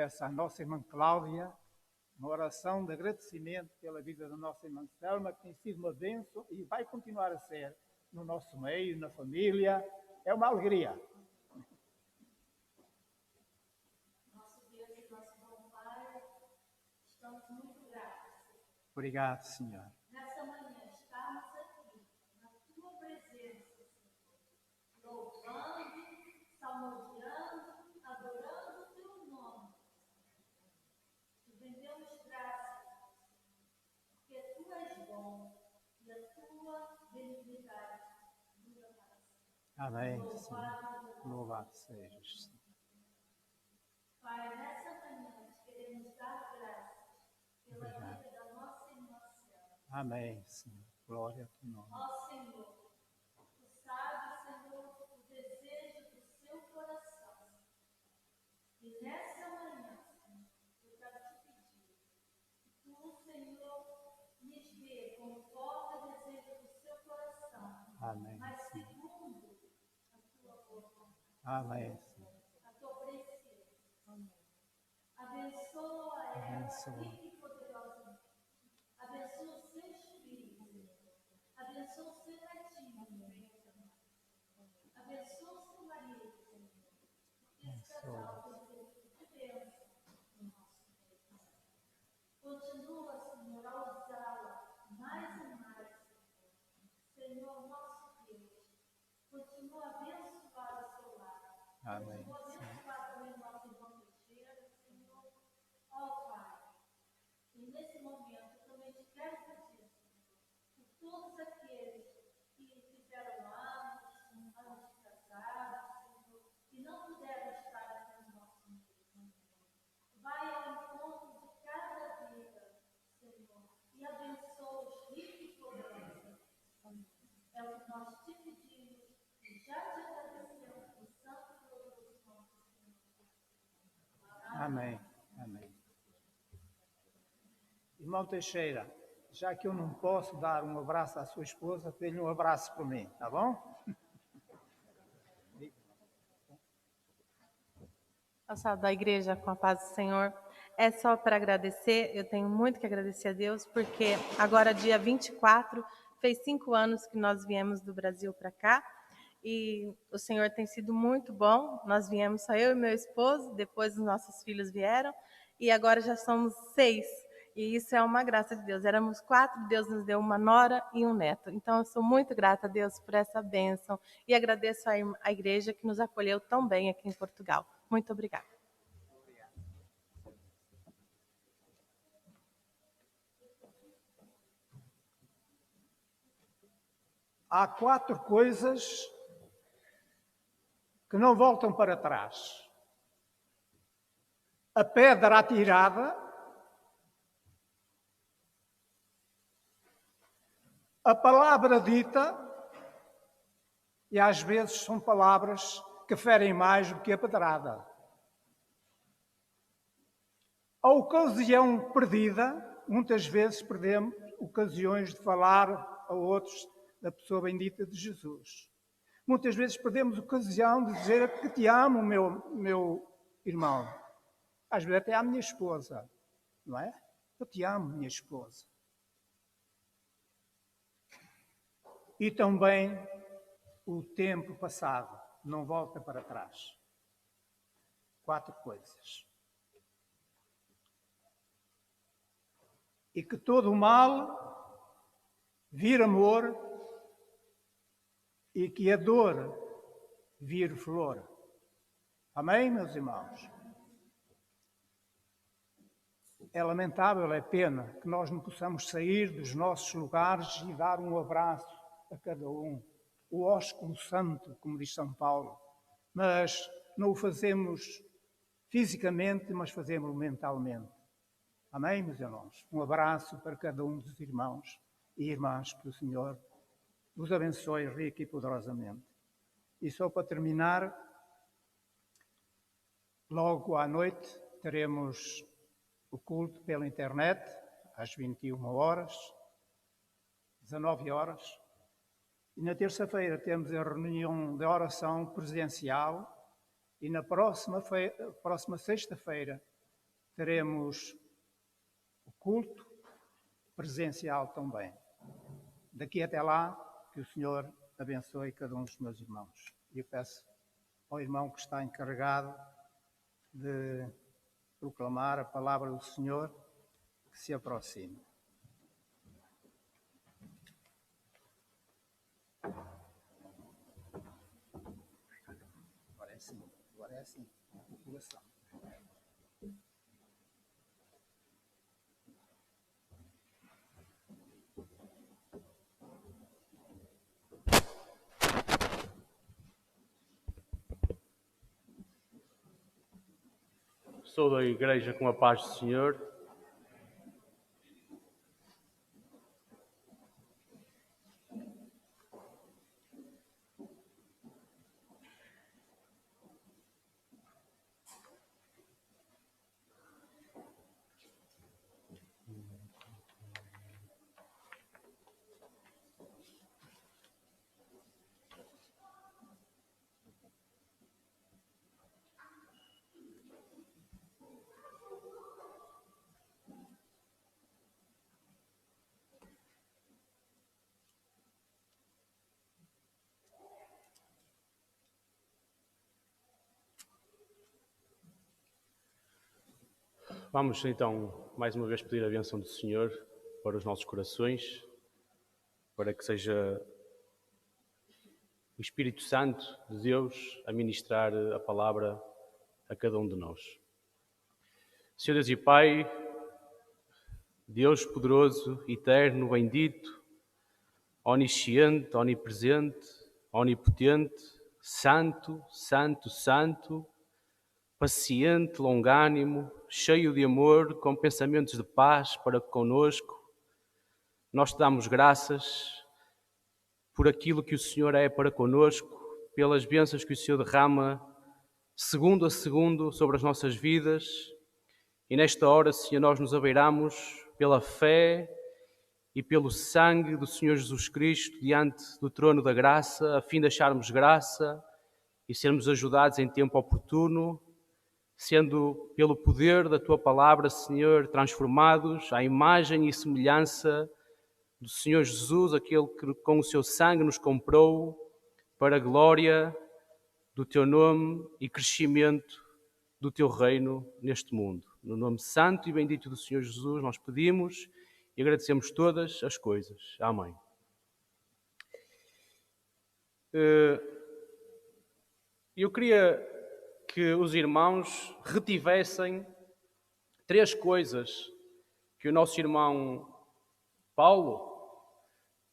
peço à nossa irmã Cláudia uma oração de agradecimento pela vida da nossa irmã Selma, que tem sido uma bênção e vai continuar a ser no nosso meio, na família. É uma alegria. Nosso Deus e nosso bom Pai, estamos muito gratos. Obrigado, Senhor. Nessa manhã estamos aqui, na Tua presença, Senhor, louvando, salmodiando, adorando o Teu nome. Te rendemos graças, porque Tu és bom e a Tua benignidade dura para sempre. Amém, Senhor. Louvado sejas. Pai, nessa manhã nós queremos dar graças pela vida da nossa irmã Selma. Amém, Senhor. Glória ao Teu nome. Ó Senhor, Tu sabes, Senhor, o desejo do seu coração. E nessa manhã, Senhor, eu quero te pedir que Tu, Senhor, nos dê conforme o desejo do seu coração, Amém, mas Senhor. segundo a Tua vontade, Amém, Senhor. a Tua presença. Abençoa ela, Abençoa. rica e poderosamente. Abençoa os seus filhos, Senhor. Abençoa o seu netinho, Senhor. Abençoa o seu marido, Senhor. Porque esse casal tem sido de bênção no nosso meio. Continua, Senhor, a usá-la mais e mais, Senhor. Senhor, nosso Deus, continua a abençoar o seu lar. Amém, Continua a Senhor. abençoar também o nosso irmão Teixeira, Senhor. Ó Pai, e nesse momento eu também te quero pedir, Senhor, por todos aqueles que fizeram anos de casados, Senhor, e não puderam estar aqui no nosso meio. Vai ao encontro de cada vida, Senhor, e abençoa-os ricos e poderosos. É o que nós te pedimos e já te agradecemos no santo e glorioso nome do Senhor. Amém. Amém. Irmão Teixeira, já que eu não posso dar um abraço à sua esposa, dê-lhe um abraço por mim, tá bom? Passado da igreja com a paz do Senhor. É só para agradecer, eu tenho muito que agradecer a Deus, porque agora, dia 24, fez 5 anos que nós viemos do Brasil para cá, e o Senhor tem sido muito bom. Nós viemos, só eu e meu esposo, depois os nossos filhos vieram, e agora já somos 6, e isso é uma graça de Deus. Éramos 4, Deus nos deu uma nora e um neto. Então, eu sou muito grata a Deus por essa bênção, e agradeço à igreja que nos acolheu tão bem aqui em Portugal. Muito obrigada. Há 4 coisas que não voltam para trás. A pedra atirada, a palavra dita, e às vezes são palavras que ferem mais do que a pedrada. A ocasião perdida, muitas vezes perdemos ocasiões de falar a outros da pessoa bendita de Jesus. Muitas vezes perdemos ocasião de dizer que te amo, meu irmão. Às vezes até à minha esposa, não é? Eu te amo, minha esposa. E também o tempo passado não volta para trás. 4 coisas. E que todo o mal vira amor, e que a dor vire flor. Amém, meus irmãos? É lamentável, é pena que nós não possamos sair dos nossos lugares e dar um abraço a cada um, o ósculo santo, como diz São Paulo, mas não o fazemos fisicamente, mas fazemos mentalmente. Amém, meus irmãos? Um abraço para cada um dos irmãos e irmãs, que o Senhor vos abençoe rica e poderosamente. E só para terminar, logo à noite teremos o culto pela internet, às 21 horas, 19 horas. E na terça-feira temos a reunião de oração presencial. E na próxima sexta-feira teremos o culto presencial também. Daqui até lá, que o Senhor abençoe cada um dos meus irmãos. E eu peço ao irmão que está encarregado de proclamar a palavra do Senhor que se aproxime. Agora é assim, população. Sou da igreja com a paz do Senhor. Vamos então, mais uma vez, pedir a bênção do Senhor para os nossos corações, para que seja o Espírito Santo de Deus a ministrar a palavra a cada um de nós. Senhor Deus e Pai, Deus poderoso, eterno, bendito, onisciente, onipresente, onipotente, santo, santo, santo, paciente, longânimo, cheio de amor, com pensamentos de paz para conosco. Nós te damos graças por aquilo que o Senhor é para conosco, pelas bênçãos que o Senhor derrama, segundo a segundo, sobre as nossas vidas. E nesta hora, Senhor, nós nos abeiramos pela fé e pelo sangue do Senhor Jesus Cristo diante do trono da graça, a fim de acharmos graça e sermos ajudados em tempo oportuno, sendo pelo poder da Tua palavra, Senhor, transformados à imagem e semelhança do Senhor Jesus, aquele que com o Seu sangue nos comprou, para a glória do Teu nome e crescimento do Teu reino neste mundo. No nome santo e bendito do Senhor Jesus, nós pedimos e agradecemos todas as coisas. Amém. Eu queria que os irmãos retivessem 3 coisas que o nosso irmão Paulo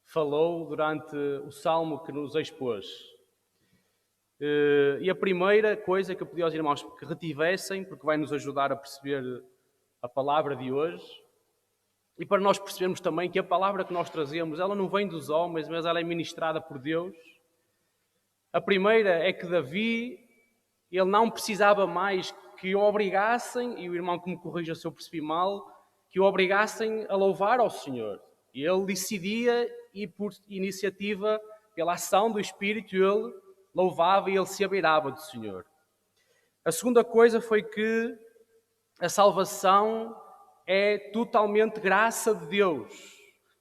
falou durante o salmo que nos expôs. E a primeira coisa que eu pedi aos irmãos que retivessem, porque vai nos ajudar a perceber a palavra de hoje, e para nós percebermos também que a palavra que nós trazemos, ela não vem dos homens, mas ela é ministrada por Deus. A primeira é que Davi, ele não precisava mais que o obrigassem, e o irmão que me corrija se eu percebi mal, que o obrigassem a louvar ao Senhor. E ele decidia, e por iniciativa, pela ação do Espírito, ele louvava e ele se abeirava do Senhor. A segunda coisa foi que a salvação é totalmente graça de Deus.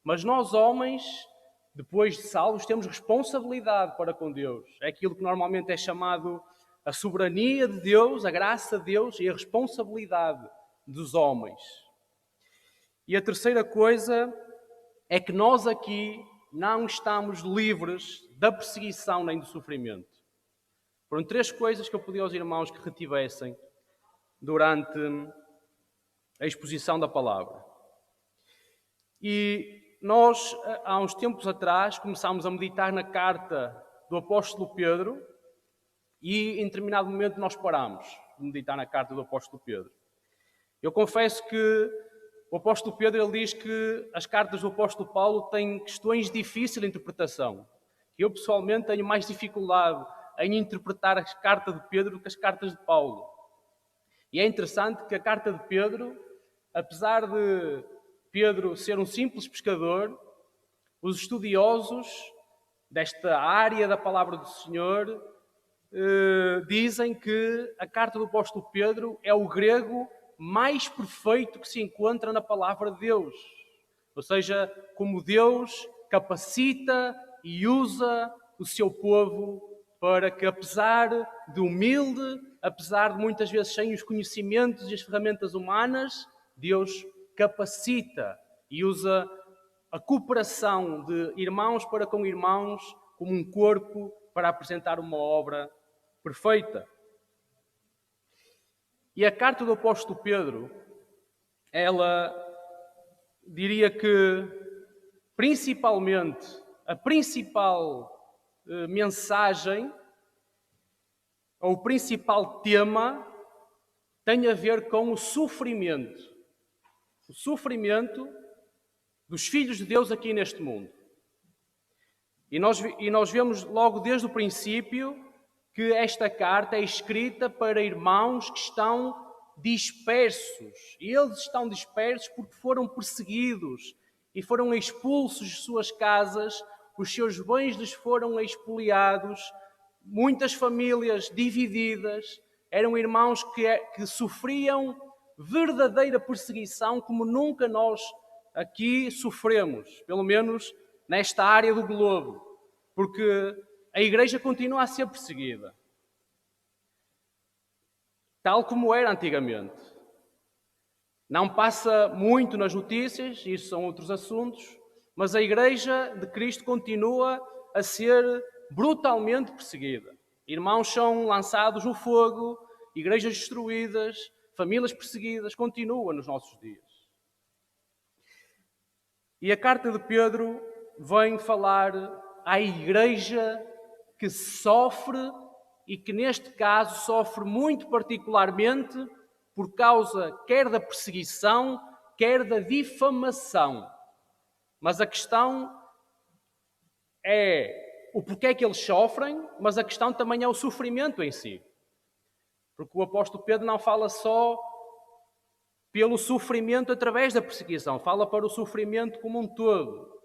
Mas nós, homens, depois de salvos, temos responsabilidade para com Deus. É aquilo que normalmente é chamado a soberania de Deus, a graça de Deus e a responsabilidade dos homens. E a terceira coisa é que nós aqui não estamos livres da perseguição nem do sofrimento. Foram 3 coisas que eu pedi aos irmãos que retivessem durante a exposição da palavra. E nós, há uns tempos atrás, começámos a meditar na carta do apóstolo Pedro, e em determinado momento nós parámos de meditar na carta do apóstolo Pedro. Eu confesso que o apóstolo Pedro, ele diz que as cartas do apóstolo Paulo têm questões difíceis de interpretação. Eu pessoalmente tenho mais dificuldade em interpretar a carta de Pedro do que as cartas de Paulo. E é interessante que a carta de Pedro, apesar de Pedro ser um simples pescador, os estudiosos desta área da palavra do Senhor dizem que a carta do apóstolo Pedro é o grego mais perfeito que se encontra na palavra de Deus. Ou seja, como Deus capacita e usa o seu povo para que, apesar de humilde, apesar de muitas vezes sem os conhecimentos e as ferramentas humanas, Deus capacita e usa a cooperação de irmãos para com irmãos como um corpo para apresentar uma obra perfeita. E a carta do apóstolo Pedro, ela diria que principalmente, a principal mensagem, ou o principal tema, tem a ver com o sofrimento. O sofrimento dos filhos de Deus aqui neste mundo. E nós vemos logo desde o princípio que esta carta é escrita para irmãos que estão dispersos. E eles estão dispersos porque foram perseguidos e foram expulsos de suas casas, os seus bens lhes foram expoliados, muitas famílias divididas, eram irmãos que sofriam verdadeira perseguição como nunca nós aqui sofremos, pelo menos nesta área do globo, porque a Igreja continua a ser perseguida, tal como era antigamente. Não passa muito nas notícias, isso são outros assuntos, mas a Igreja de Cristo continua a ser brutalmente perseguida. Irmãos são lançados no fogo, igrejas destruídas, famílias perseguidas, continua nos nossos dias. E a carta de Pedro vem falar à Igreja que sofre e que neste caso sofre muito particularmente por causa quer da perseguição, quer da difamação. Mas a questão é o porquê é que eles sofrem, mas a questão também é o sofrimento em si. Porque o apóstolo Pedro não fala só pelo sofrimento através da perseguição, fala para o sofrimento como um todo.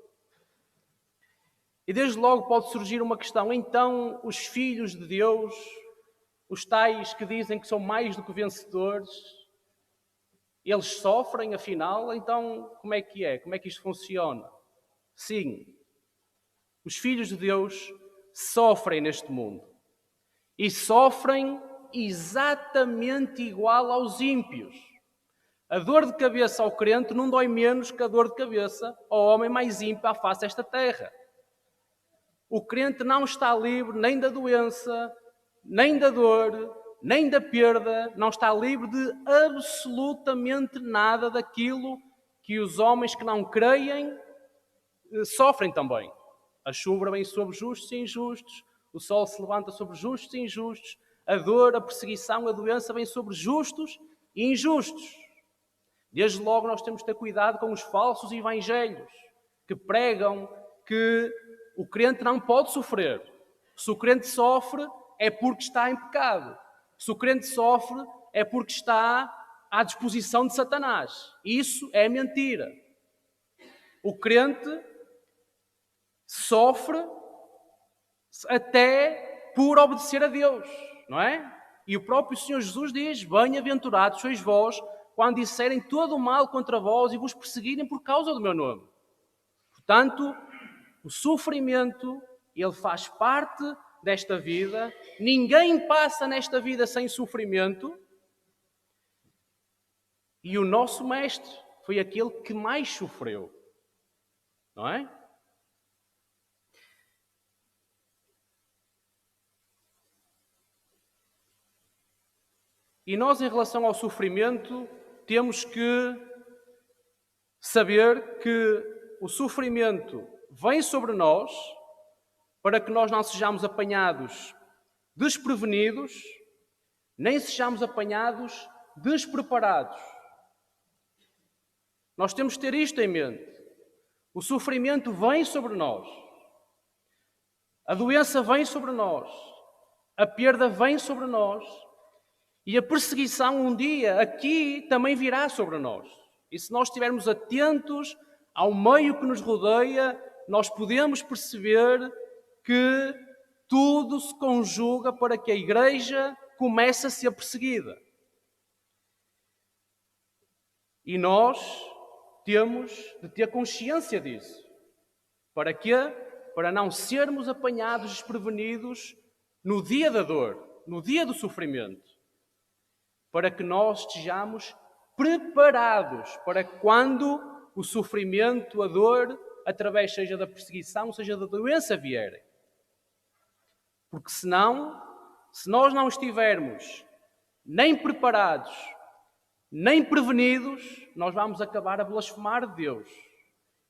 E desde logo pode surgir uma questão, então os filhos de Deus, os tais que dizem que são mais do que vencedores, eles sofrem afinal? Então como é que é? Como é que isto funciona? Sim, os filhos de Deus sofrem neste mundo. E sofrem exatamente igual aos ímpios. A dor de cabeça ao crente não dói menos que a dor de cabeça ao homem mais ímpio à face desta terra. O crente não está livre nem da doença, nem da dor, nem da perda, não está livre de absolutamente nada daquilo que os homens que não creem sofrem também. A chuva vem sobre justos e injustos, o sol se levanta sobre justos e injustos, a dor, a perseguição, a doença vem sobre justos e injustos. Desde logo nós temos que ter cuidado com os falsos evangelhos que pregam que o crente não pode sofrer. Se o crente sofre é porque está em pecado. Se o crente sofre é porque está à disposição de Satanás. Isso é mentira. O crente sofre até por obedecer a Deus, não é? E o próprio Senhor Jesus diz: bem-aventurados sois vós quando disserem todo o mal contra vós e vos perseguirem por causa do meu nome. Portanto, o sofrimento, ele faz parte desta vida. Ninguém passa nesta vida sem sofrimento. E o nosso mestre foi aquele que mais sofreu, não é? E nós, em relação ao sofrimento, temos que saber que o sofrimento vem sobre nós para que nós não sejamos apanhados desprevenidos, nem sejamos apanhados despreparados. Nós temos que ter isto em mente. O sofrimento vem sobre nós. A doença vem sobre nós. A perda vem sobre nós. E a perseguição um dia aqui também virá sobre nós. E se nós estivermos atentos ao meio que nos rodeia, nós podemos perceber que tudo se conjuga para que a Igreja comece a ser perseguida. E nós temos de ter consciência disso. Para quê? Para não sermos apanhados desprevenidos no dia da dor, no dia do sofrimento. Para que nós estejamos preparados para quando o sofrimento, a dor, através seja da perseguição, seja da doença vierem. Porque senão, se nós não estivermos nem preparados, nem prevenidos, nós vamos acabar a blasfemar de Deus.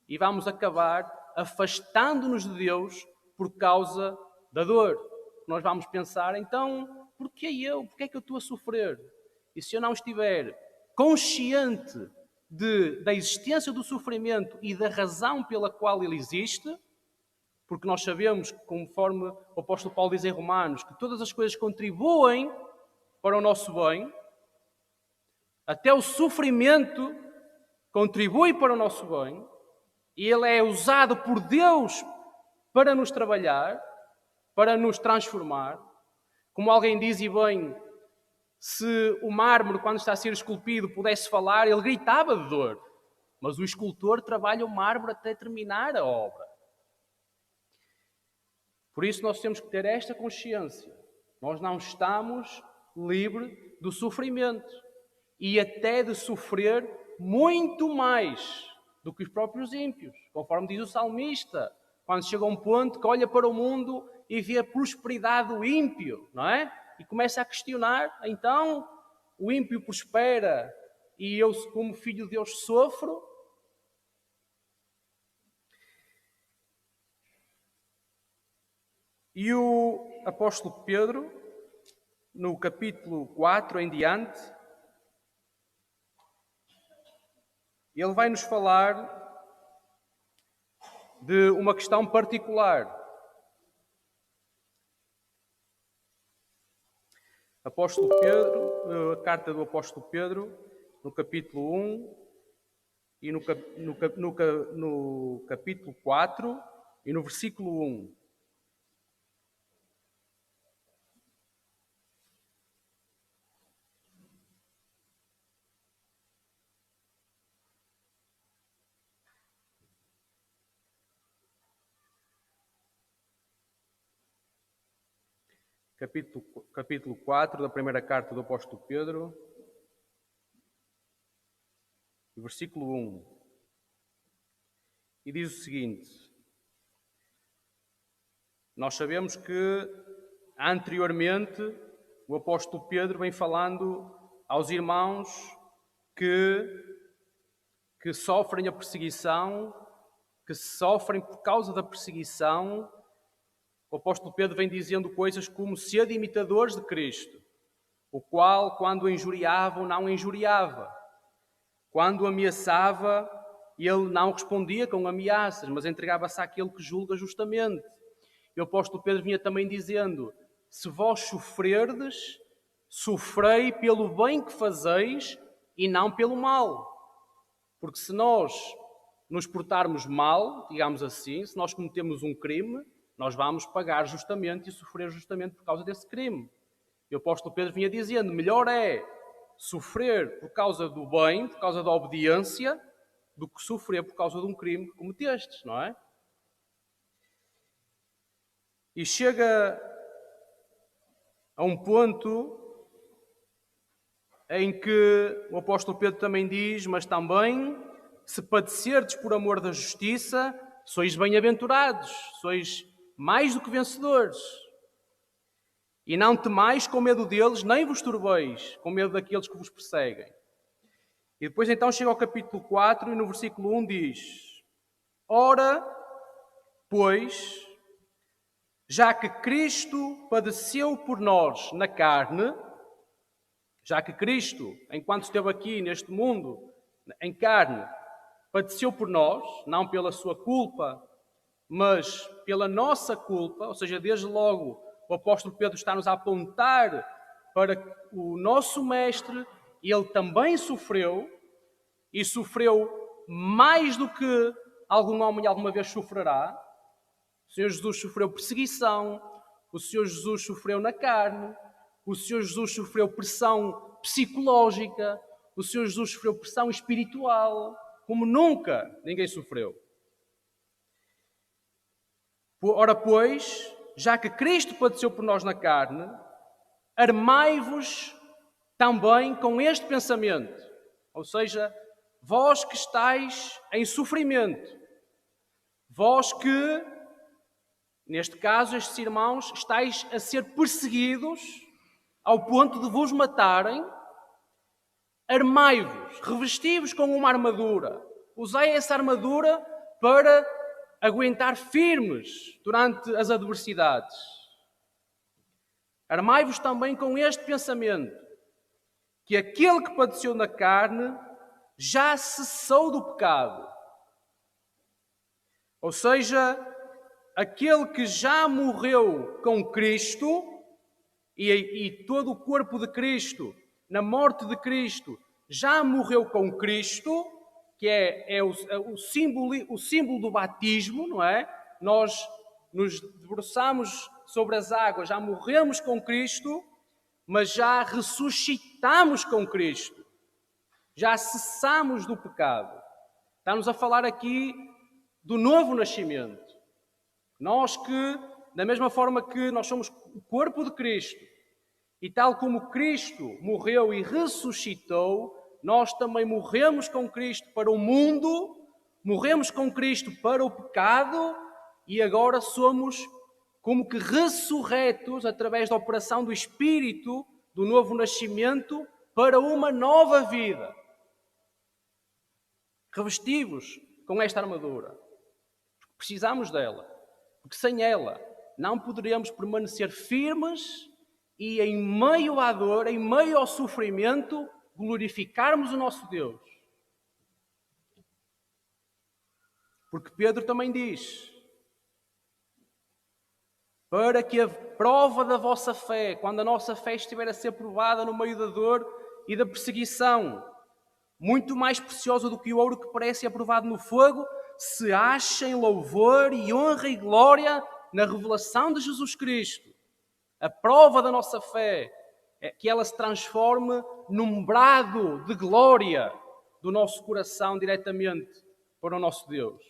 E vamos acabar afastando-nos de Deus por causa da dor. Nós vamos pensar, então, porquê eu? Porquê é que eu estou a sofrer? E se eu não estiver consciente da existência do sofrimento e da razão pela qual ele existe, porque nós sabemos, conforme o apóstolo Paulo diz em Romanos, que todas as coisas contribuem para o nosso bem, até o sofrimento contribui para o nosso bem, e ele é usado por Deus para nos trabalhar, para nos transformar. Como alguém diz e bem, se o mármore, quando está a ser esculpido, pudesse falar, ele gritava de dor. Mas o escultor trabalha o mármore até terminar a obra. Por isso nós temos que ter esta consciência. Nós não estamos livres do sofrimento. E até de sofrer muito mais do que os próprios ímpios. Conforme diz o salmista, quando chega a um ponto que olha para o mundo e vê a prosperidade do ímpio, não é? E começa a questionar, então, o ímpio prospera e eu, como filho de Deus, sofro? E o apóstolo Pedro, no capítulo 4 em diante, ele vai nos falar de uma questão particular. Apóstolo Pedro, a carta do apóstolo Pedro, no capítulo 1 e no capítulo 4 e no versículo 1. Capítulo 4 da primeira carta do apóstolo Pedro, versículo 1. E diz o seguinte: nós sabemos que anteriormente o apóstolo Pedro vem falando aos irmãos que sofrem a perseguição, que sofrem por causa da perseguição. O apóstolo Pedro vem dizendo coisas como sede imitadores de Cristo, o qual, quando injuriavam, não injuriava. Quando ameaçava, ele não respondia com ameaças, mas entregava-se àquele que julga justamente. E o apóstolo Pedro vinha também dizendo: se vós sofrerdes, sofrei pelo bem que fazeis e não pelo mal. Porque se nós nos portarmos mal, digamos assim, se nós cometemos um crime, nós vamos pagar justamente e sofrer justamente por causa desse crime. E o apóstolo Pedro vinha dizendo: melhor é sofrer por causa do bem, por causa da obediência, do que sofrer por causa de um crime que cometestes, não é? E chega a um ponto em que o apóstolo Pedro também diz: mas também, se padecerdes por amor da justiça, sois bem-aventurados, sois mais do que vencedores. E não temais com medo deles, nem vos turbeis com medo daqueles que vos perseguem. E depois então chega ao capítulo 4 e no versículo 1 diz: ora, pois, já que Cristo padeceu por nós na carne, já que Cristo, enquanto esteve aqui neste mundo, em carne, padeceu por nós, não pela sua culpa, mas pela nossa culpa, ou seja, desde logo o apóstolo Pedro está-nos a apontar para o nosso mestre, e ele também sofreu, e sofreu mais do que algum homem alguma vez sofrerá. O Senhor Jesus sofreu perseguição, o Senhor Jesus sofreu na carne, o Senhor Jesus sofreu pressão psicológica, o Senhor Jesus sofreu pressão espiritual, como nunca ninguém sofreu. Ora, pois, já que Cristo padeceu por nós na carne, armai-vos também com este pensamento. Ou seja, vós que estáis em sofrimento, vós que, neste caso, estes irmãos, estáis a ser perseguidos ao ponto de vos matarem, armai-vos, revesti-vos com uma armadura. Usai essa armadura para aguentar firmes durante as adversidades. Armai-vos também com este pensamento, que aquele que padeceu na carne já cessou do pecado. Ou seja, aquele que já morreu com Cristo e todo o corpo de Cristo, na morte de Cristo, já morreu com Cristo, que é o símbolo do batismo, não é? Nós nos debruçamos sobre as águas, já morremos com Cristo, mas já ressuscitamos com Cristo. Já cessamos do pecado. Está-nos a falar aqui do novo nascimento. Nós que, da mesma forma que nós somos o corpo de Cristo, e tal como Cristo morreu e ressuscitou, nós também morremos com Cristo para o mundo, morremos com Cristo para o pecado e agora somos como que ressurretos através da operação do Espírito, do novo nascimento, para uma nova vida. Revestivos com esta armadura. Precisamos dela, porque sem ela não poderemos permanecer firmes e em meio à dor, em meio ao sofrimento, glorificarmos o nosso Deus. Porque Pedro também diz: para que a prova da vossa fé, quando a nossa fé estiver a ser provada no meio da dor e da perseguição, muito mais preciosa do que o ouro que parece aprovado no fogo, se achem louvor e honra e glória na revelação de Jesus Cristo. A prova da nossa fé é que ela se transforme num brado de glória do nosso coração diretamente para o nosso Deus.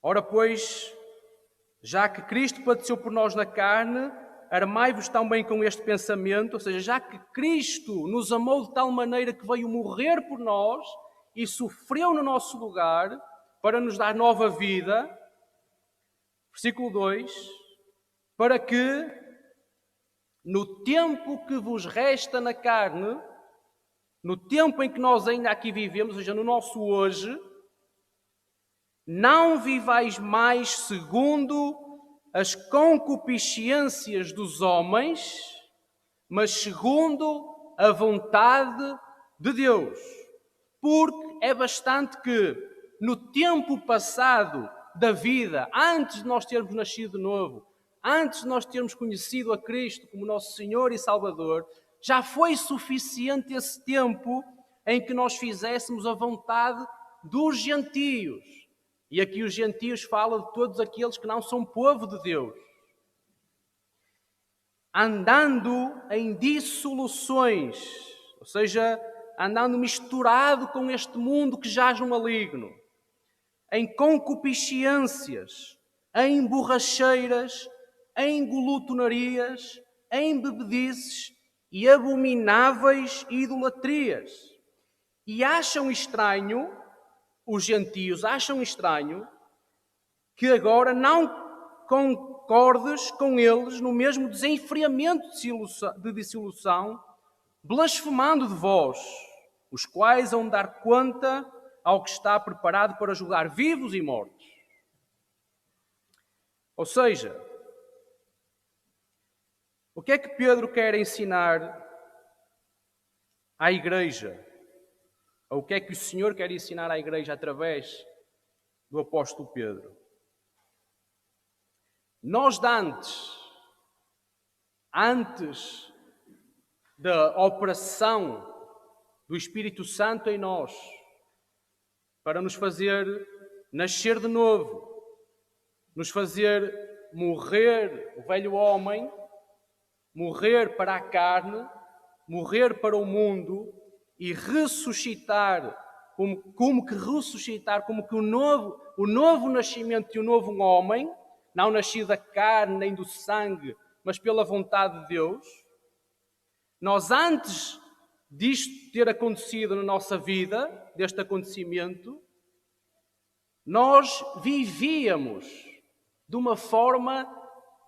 Ora, pois, já que Cristo padeceu por nós na carne, armai-vos também com este pensamento, ou seja, já que Cristo nos amou de tal maneira que veio morrer por nós e sofreu no nosso lugar para nos dar nova vida, versículo 2, para que no tempo que vos resta na carne, no tempo em que nós ainda aqui vivemos, ou seja, no nosso hoje, não vivais mais segundo as concupiscências dos homens, mas segundo a vontade de Deus. Porque é bastante que no tempo passado da vida, antes de nós termos nascido de novo, antes de nós termos conhecido a Cristo como nosso Senhor e Salvador, já foi suficiente esse tempo em que nós fizéssemos a vontade dos gentios. E aqui os gentios falam de todos aqueles que não são povo de Deus. Andando em dissoluções, ou seja, andando misturado com este mundo que jaz no maligno, em concupiscências, em borracheiras, em glutonarias, em bebedices e abomináveis idolatrias. E acham estranho, os gentios acham estranho, que agora não concordes com eles no mesmo desenfreamento de dissolução, blasfemando de vós, os quais hão de dar conta ao que está preparado para julgar vivos e mortos. Ou seja, o que é que Pedro quer ensinar à igreja? Ou o que é que o Senhor quer ensinar à igreja através do apóstolo Pedro? Nós antes da operação do Espírito Santo em nós, para nos fazer nascer de novo, nos fazer morrer o velho homem, morrer para a carne, morrer para o mundo e ressuscitar, como que o novo nascimento de um novo homem, não nascido da carne nem do sangue, mas pela vontade de Deus. Nós, antes disto ter acontecido na nossa vida, deste acontecimento, nós vivíamos de uma forma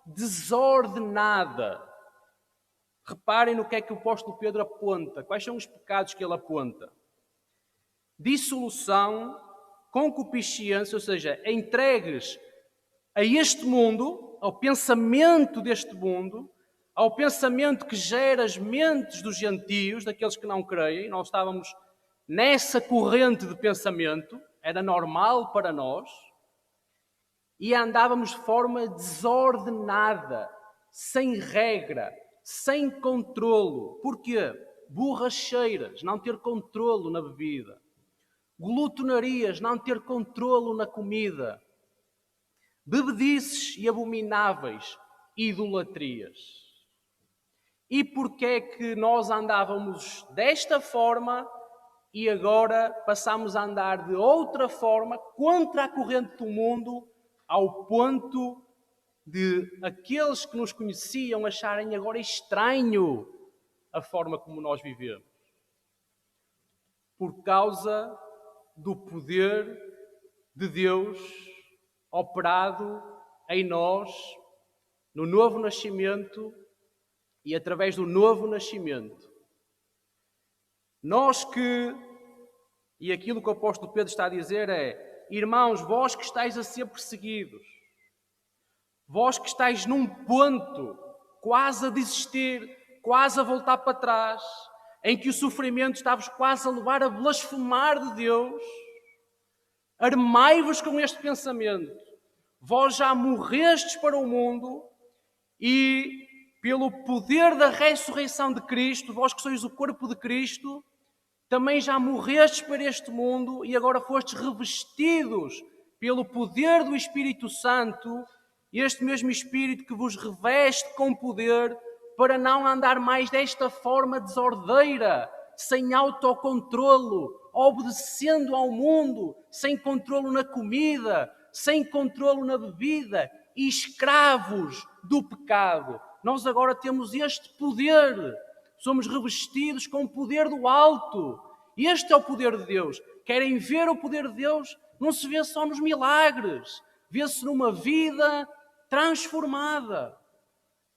desordenada. Reparem no que é que o apóstolo Pedro aponta. Quais são os pecados que ele aponta? Dissolução, concupiscência, ou seja, entregues a este mundo, ao pensamento deste mundo, ao pensamento que gera as mentes dos gentios, daqueles que não creem. Nós estávamos nessa corrente de pensamento, era normal para nós, e andávamos de forma desordenada, sem regra, sem controlo. Porquê? Borracheiras, não ter controlo na bebida. Glutonarias, não ter controlo na comida. Bebedices e abomináveis idolatrias. E porquê é que nós andávamos desta forma e agora passamos a andar de outra forma, contra a corrente do mundo, ao ponto de aqueles que nos conheciam acharem agora estranho a forma como nós vivemos? Por causa do poder de Deus operado em nós, no novo nascimento e através do novo nascimento. Nós que, e aquilo que o apóstolo Pedro está a dizer é: irmãos, vós que estáis a ser perseguidos, vós que estáis num ponto quase a desistir, quase a voltar para trás, em que o sofrimento está-vos quase a levar a blasfemar de Deus, armai-vos com este pensamento. Vós já morrestes para o mundo e, pelo poder da ressurreição de Cristo, vós que sois o corpo de Cristo, também já morrestes para este mundo e agora fostes revestidos pelo poder do Espírito Santo, este mesmo Espírito que vos reveste com poder para não andar mais desta forma desordeira, sem autocontrolo, obedecendo ao mundo, sem controlo na comida, sem controlo na bebida, e escravos do pecado. Nós agora temos este poder, somos revestidos com o poder do alto. Este é o poder de Deus. Querem ver o poder de Deus? Não se vê só nos milagres, vê-se numa vida transformada,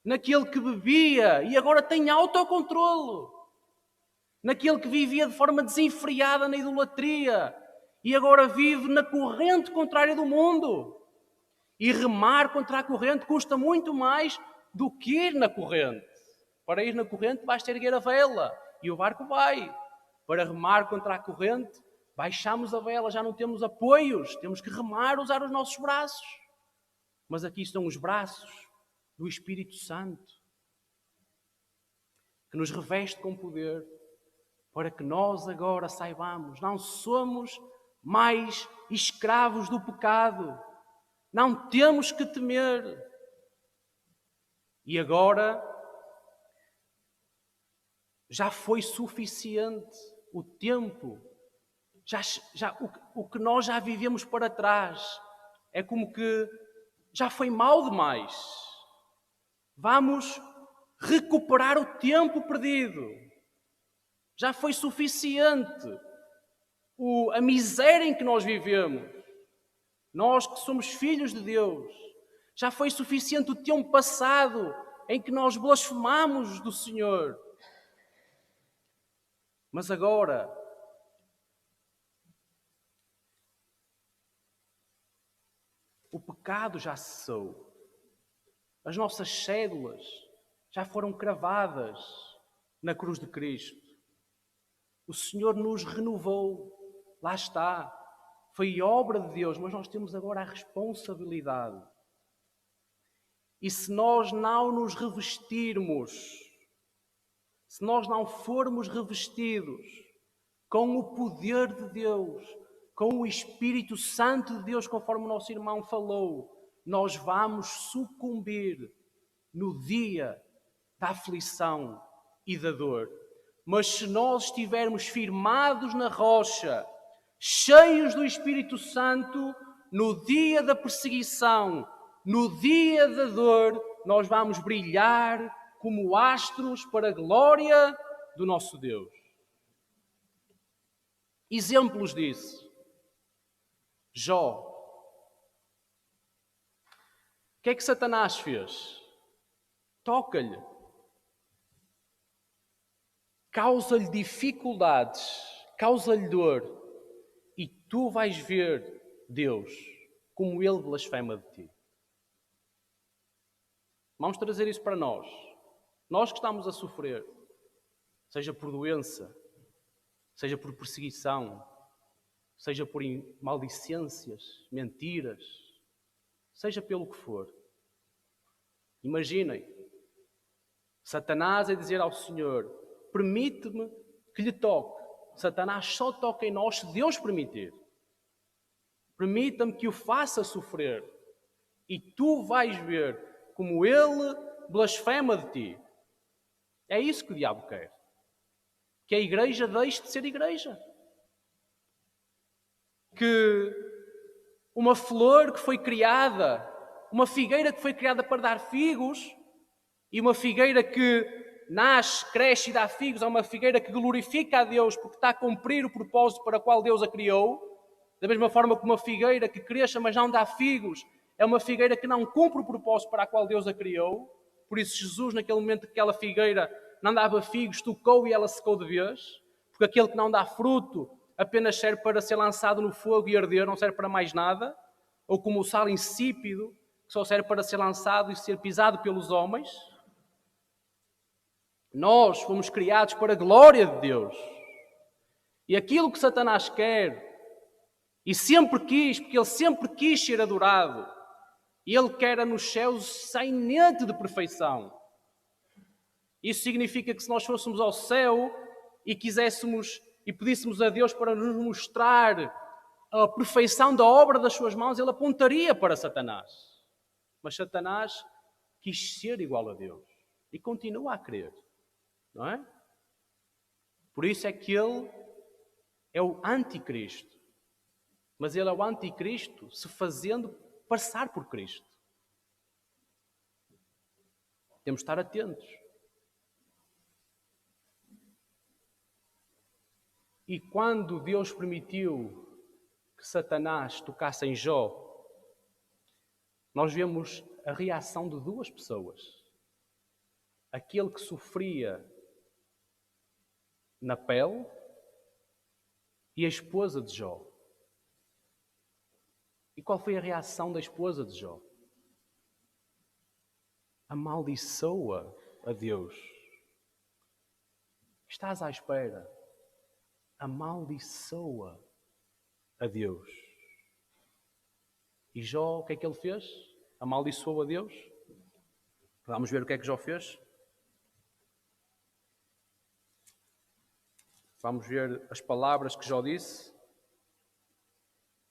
naquele que bebia e agora tem autocontrolo, naquele que vivia de forma desenfreada na idolatria e agora vive na corrente contrária do mundo. E remar contra a corrente custa muito mais do que ir na corrente. Para ir na corrente basta erguer a vela e o barco vai. Para remar contra a corrente, baixamos a vela, já não temos apoios, temos que remar, usar os nossos braços. Mas aqui estão os braços do Espírito Santo, que nos reveste com poder, para que nós agora saibamos, não somos mais escravos do pecado, não temos que temer. E agora já foi suficiente o tempo, o que nós já vivemos para trás, é como que já foi mal demais. Vamos recuperar o tempo perdido. Já foi suficiente a miséria em que nós vivemos. Nós que somos filhos de Deus. Já foi suficiente o tempo passado em que nós blasfemamos do Senhor. Mas agora, o pecado já cessou. As nossas cédulas já foram cravadas na cruz de Cristo. O Senhor nos renovou. Lá está. Foi obra de Deus, mas nós temos agora a responsabilidade. E se nós não nos revestirmos, se nós não formos revestidos com o poder de Deus, com o Espírito Santo de Deus, conforme o nosso irmão falou, nós vamos sucumbir no dia da aflição e da dor. Mas se nós estivermos firmados na rocha, cheios do Espírito Santo, no dia da perseguição, no dia da dor, nós vamos brilhar como astros para a glória do nosso Deus. Exemplos disso. Jó. O que é que Satanás fez? Toca-lhe. Causa-lhe dificuldades, causa-lhe dor. E tu vais ver Deus como Ele blasfema de ti. Vamos trazer isso para nós. Nós que estamos a sofrer, seja por doença, seja por perseguição, seja por maldicências, mentiras, seja pelo que for. Imaginem, Satanás a dizer ao Senhor, permite-me que lhe toque. Satanás só toca em nós se Deus permitir. Permita-me que o faça sofrer e tu vais ver como ele blasfema de ti. É isso que o diabo quer. Que a igreja deixe de ser igreja. Que uma flor que foi criada, uma figueira que foi criada para dar figos, e uma figueira que nasce, cresce e dá figos, é uma figueira que glorifica a Deus porque está a cumprir o propósito para o qual Deus a criou. Da mesma forma que uma figueira que cresça mas não dá figos, é uma figueira que não cumpre o propósito para o qual Deus a criou. Por isso Jesus, naquele momento que aquela figueira não dava figos, tocou e ela secou de vez. Porque aquele que não dá fruto apenas serve para ser lançado no fogo e arder, não serve para mais nada. Ou como o sal insípido, que só serve para ser lançado e ser pisado pelos homens. Nós fomos criados para a glória de Deus. E aquilo que Satanás quer, e sempre quis, porque ele sempre quis ser adorado, e ele quer nos céus sainete de perfeição. Isso significa que se nós fôssemos ao céu e quiséssemos e pedíssemos a Deus para nos mostrar a perfeição da obra das suas mãos, ele apontaria para Satanás. Mas Satanás quis ser igual a Deus e continua a querer. Não é? Por isso é que ele é o anticristo. Mas ele é o anticristo se fazendo passar por Cristo. Temos de estar atentos. E quando Deus permitiu que Satanás tocasse em Jó, nós vemos a reação de duas pessoas. Aquele que sofria na pele e a esposa de Jó. E qual foi a reação da esposa de Jó? Amaldiçoa a Deus. Estás à espera. Amaldiçoa a Deus. E Jó, o que é que ele fez? Amaldiçoou a Deus? Vamos ver o que é que Jó fez? Vamos ver as palavras que Jó disse.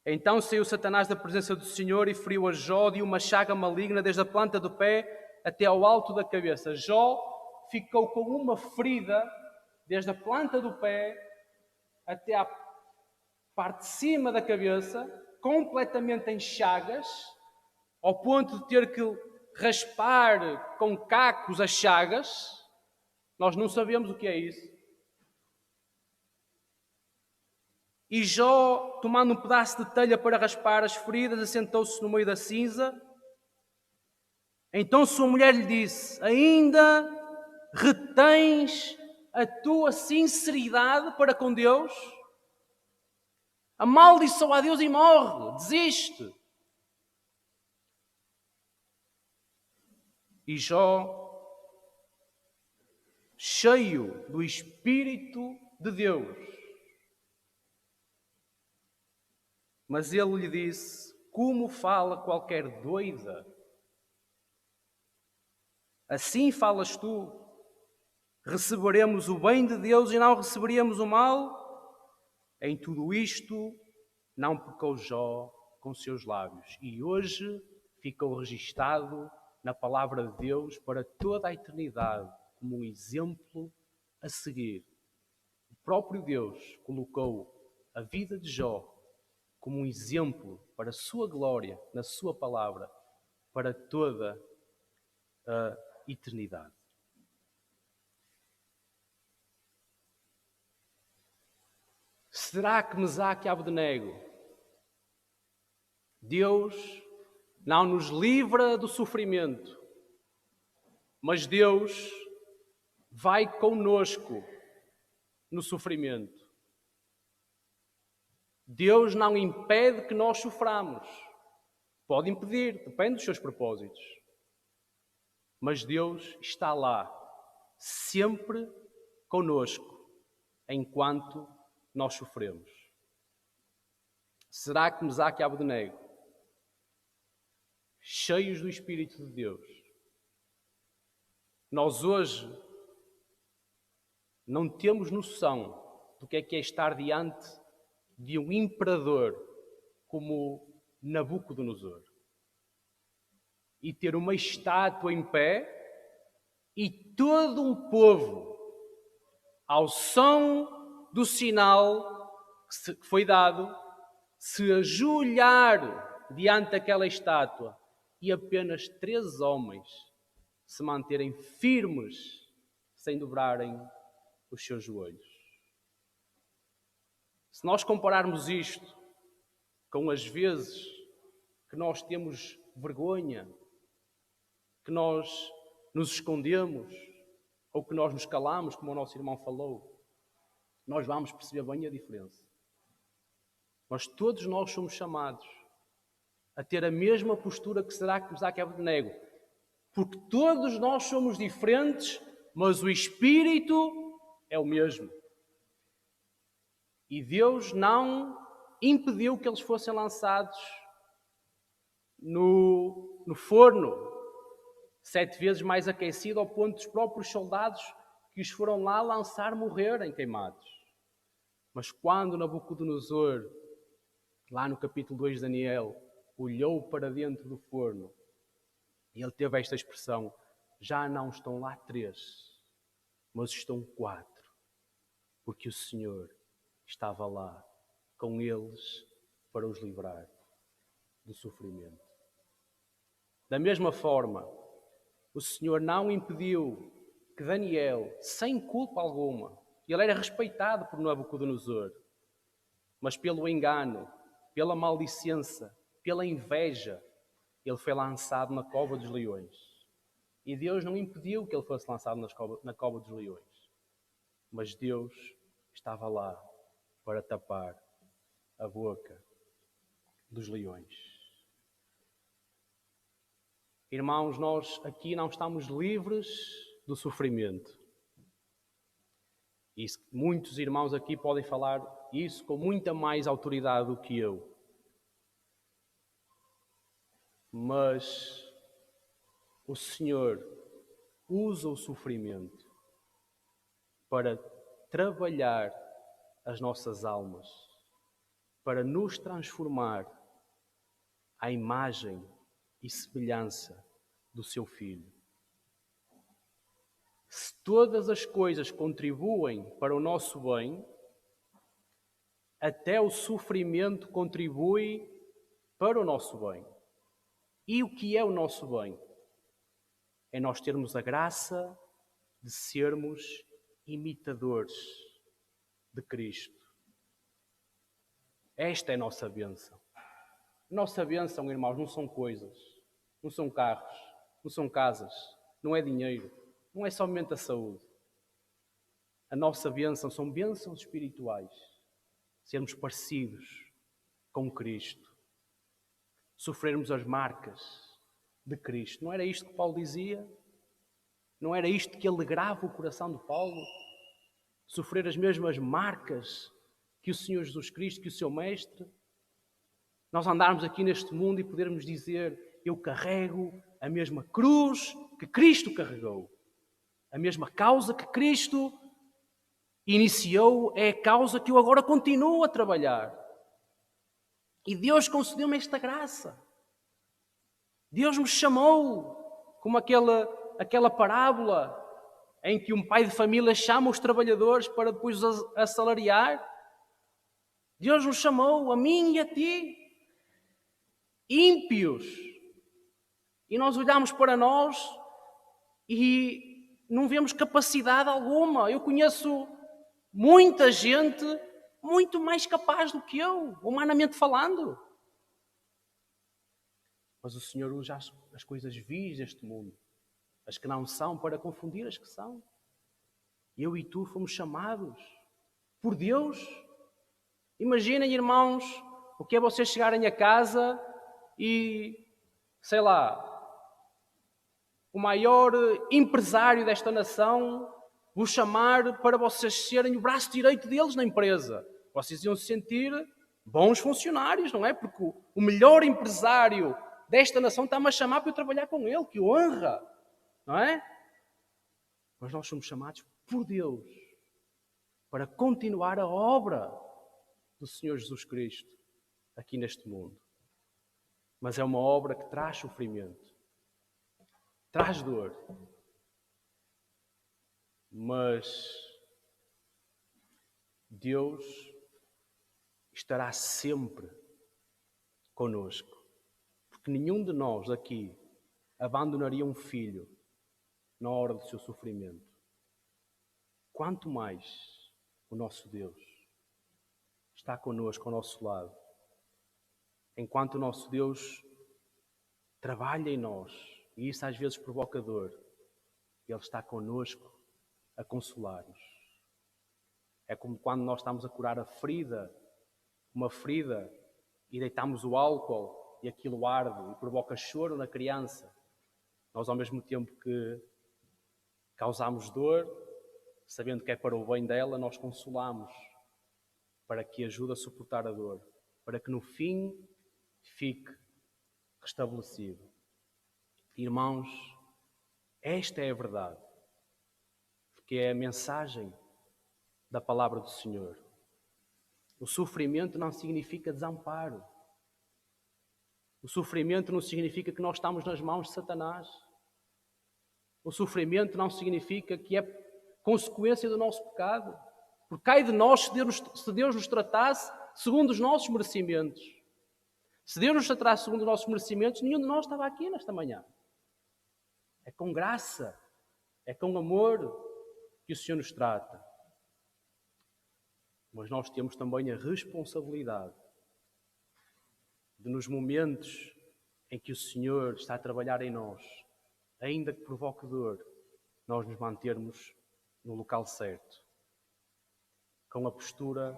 Então saiu Satanás da presença do Senhor e feriu a Jó de uma chaga maligna desde a planta do pé até ao alto da cabeça. Jó ficou com uma ferida desde a planta do pé até à parte de cima da cabeça, completamente em chagas, ao ponto de ter que raspar com cacos as chagas. Nós não sabemos o que é isso. E Jó, tomando um pedaço de telha para raspar as feridas, assentou-se no meio da cinza. Então sua mulher lhe disse: ainda retens a tua sinceridade para com Deus? Amaldiçoa a Deus e morre, desiste. E Jó, cheio do Espírito de Deus, mas ele lhe disse: como fala qualquer doida? Assim falas tu? Receberemos o bem de Deus e não receberíamos o mal? Em tudo isto, não pecou Jó com seus lábios. E hoje ficou registado na palavra de Deus para toda a eternidade, como um exemplo a seguir. O próprio Deus colocou a vida de Jó como um exemplo para a sua glória, na sua palavra, para toda a eternidade. Será que Mesaque e Abdenego, Deus não nos livra do sofrimento, mas Deus vai conosco no sofrimento? Deus não impede que nós soframos. Pode impedir, depende dos seus propósitos. Mas Deus está lá, sempre conosco, enquanto nós sofremos. Será que Mesaque e Abdenego, cheios do Espírito de Deus, nós hoje não temos noção do que é estar diante de um imperador como Nabucodonosor e ter uma estátua em pé e todo um povo, ao som do sinal que foi dado, se ajoelhar diante daquela estátua e apenas 3 homens se manterem firmes sem dobrarem os seus joelhos. Se nós compararmos isto com as vezes que nós temos vergonha, que nós nos escondemos ou que nós nos calamos, como o nosso irmão falou, nós vamos perceber bem a diferença. Mas todos nós somos chamados a ter a mesma postura que Mesaque e Abdenego, porque todos nós somos diferentes, mas o Espírito é o mesmo. E Deus não impediu que eles fossem lançados no forno, 7 vezes mais aquecido, ao ponto dos próprios soldados que os foram lá lançar morrerem queimados. Mas quando Nabucodonosor, lá no capítulo 2 de Daniel, olhou para dentro do forno, e ele teve esta expressão: já não estão lá 3, mas estão 4, porque o Senhor estava lá com eles para os livrar do sofrimento. Da mesma forma, o Senhor não impediu que Daniel, sem culpa alguma, ele era respeitado por Nabucodonosor, mas pelo engano, pela maldicência, pela inveja, ele foi lançado na cova dos leões. E Deus não impediu que ele fosse lançado na cova dos leões. Mas Deus estava lá para tapar a boca dos leões. Irmãos, nós aqui não estamos livres do sofrimento. E muitos irmãos aqui podem falar isso com muita mais autoridade do que eu. Mas o Senhor usa o sofrimento para trabalhar as nossas almas, para nos transformar à imagem e semelhança do seu Filho. Se todas as coisas contribuem para o nosso bem, até o sofrimento contribui para o nosso bem. E o que é o nosso bem? É nós termos a graça de sermos imitadores de Cristo. Esta é a nossa bênção. A nossa bênção, irmãos, não são coisas, não são carros, não são casas, não é dinheiro, não é somente a saúde. A nossa bênção são bênçãos espirituais. Sermos parecidos com Cristo. Sofrermos as marcas de Cristo. Não era isto que Paulo dizia? Não era isto que alegrava o coração de Paulo? Sofrer as mesmas marcas que o Senhor Jesus Cristo, que o seu Mestre? Nós andarmos aqui neste mundo e podermos dizer: eu carrego a mesma cruz que Cristo carregou. A mesma causa que Cristo iniciou é a causa que eu agora continuo a trabalhar. E Deus concedeu-me esta graça. Deus me chamou como aquela parábola em que um pai de família chama os trabalhadores para depois os assalariar. Deus nos chamou, a mim e a ti, ímpios. E nós olhamos para nós e não vemos capacidade alguma. Eu conheço muita gente muito mais capaz do que eu, humanamente falando. Mas o Senhor usa as coisas vis deste mundo, as que não são, para confundir as que são. Eu e tu fomos chamados por Deus. Imaginem, irmãos, o que é vocês chegarem a casa e, sei lá, o maior empresário desta nação vos chamar para vocês serem o braço direito deles na empresa. Vocês iam se sentir bons funcionários, não é? Porque o melhor empresário desta nação está-me a chamar para eu trabalhar com ele, que honra, não é? Mas nós somos chamados por Deus para continuar a obra do Senhor Jesus Cristo aqui neste mundo. Mas é uma obra que traz sofrimento, traz dor. Mas Deus estará sempre conosco. Porque nenhum de nós aqui abandonaria um filho na hora do seu sofrimento. Quanto mais o nosso Deus está conosco ao nosso lado. Enquanto o nosso Deus trabalha em nós, e isso às vezes provoca dor, Ele está conosco a consolar-nos. É como quando nós estamos a curar uma ferida, e deitamos o álcool e aquilo arde e provoca choro na criança. Nós, ao mesmo tempo que causamos dor, sabendo que é para o bem dela, nós consolamos para que ajude a suportar a dor, para que no fim fique restabelecido. Irmãos, esta é a verdade, porque é a mensagem da palavra do Senhor. O sofrimento não significa desamparo. O sofrimento não significa que nós estamos nas mãos de Satanás. O sofrimento não significa que é consequência do nosso pecado. Porque cai de nós se Deus nos tratasse segundo os nossos merecimentos. Se Deus nos tratasse segundo os nossos merecimentos, nenhum de nós estava aqui nesta manhã. É com graça, é com amor que o Senhor nos trata. Mas nós temos também a responsabilidade de, nos momentos em que o Senhor está a trabalhar em nós, ainda que provoque dor, nós nos mantermos no local certo, com a postura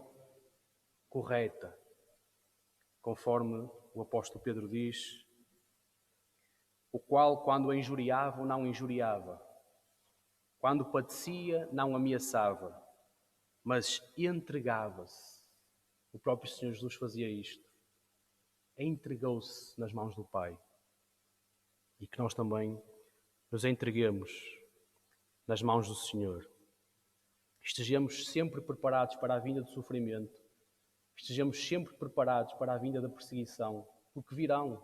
correta, conforme o apóstolo Pedro diz, o qual, quando injuriavam, não injuriava, quando padecia, não ameaçava, mas entregava-se. O próprio Senhor Jesus fazia isto. Entregou-se nas mãos do Pai. E que nós também nos entreguemos nas mãos do Senhor. Estejamos sempre preparados para a vinda do sofrimento. Estejamos sempre preparados para a vinda da perseguição, porque virão.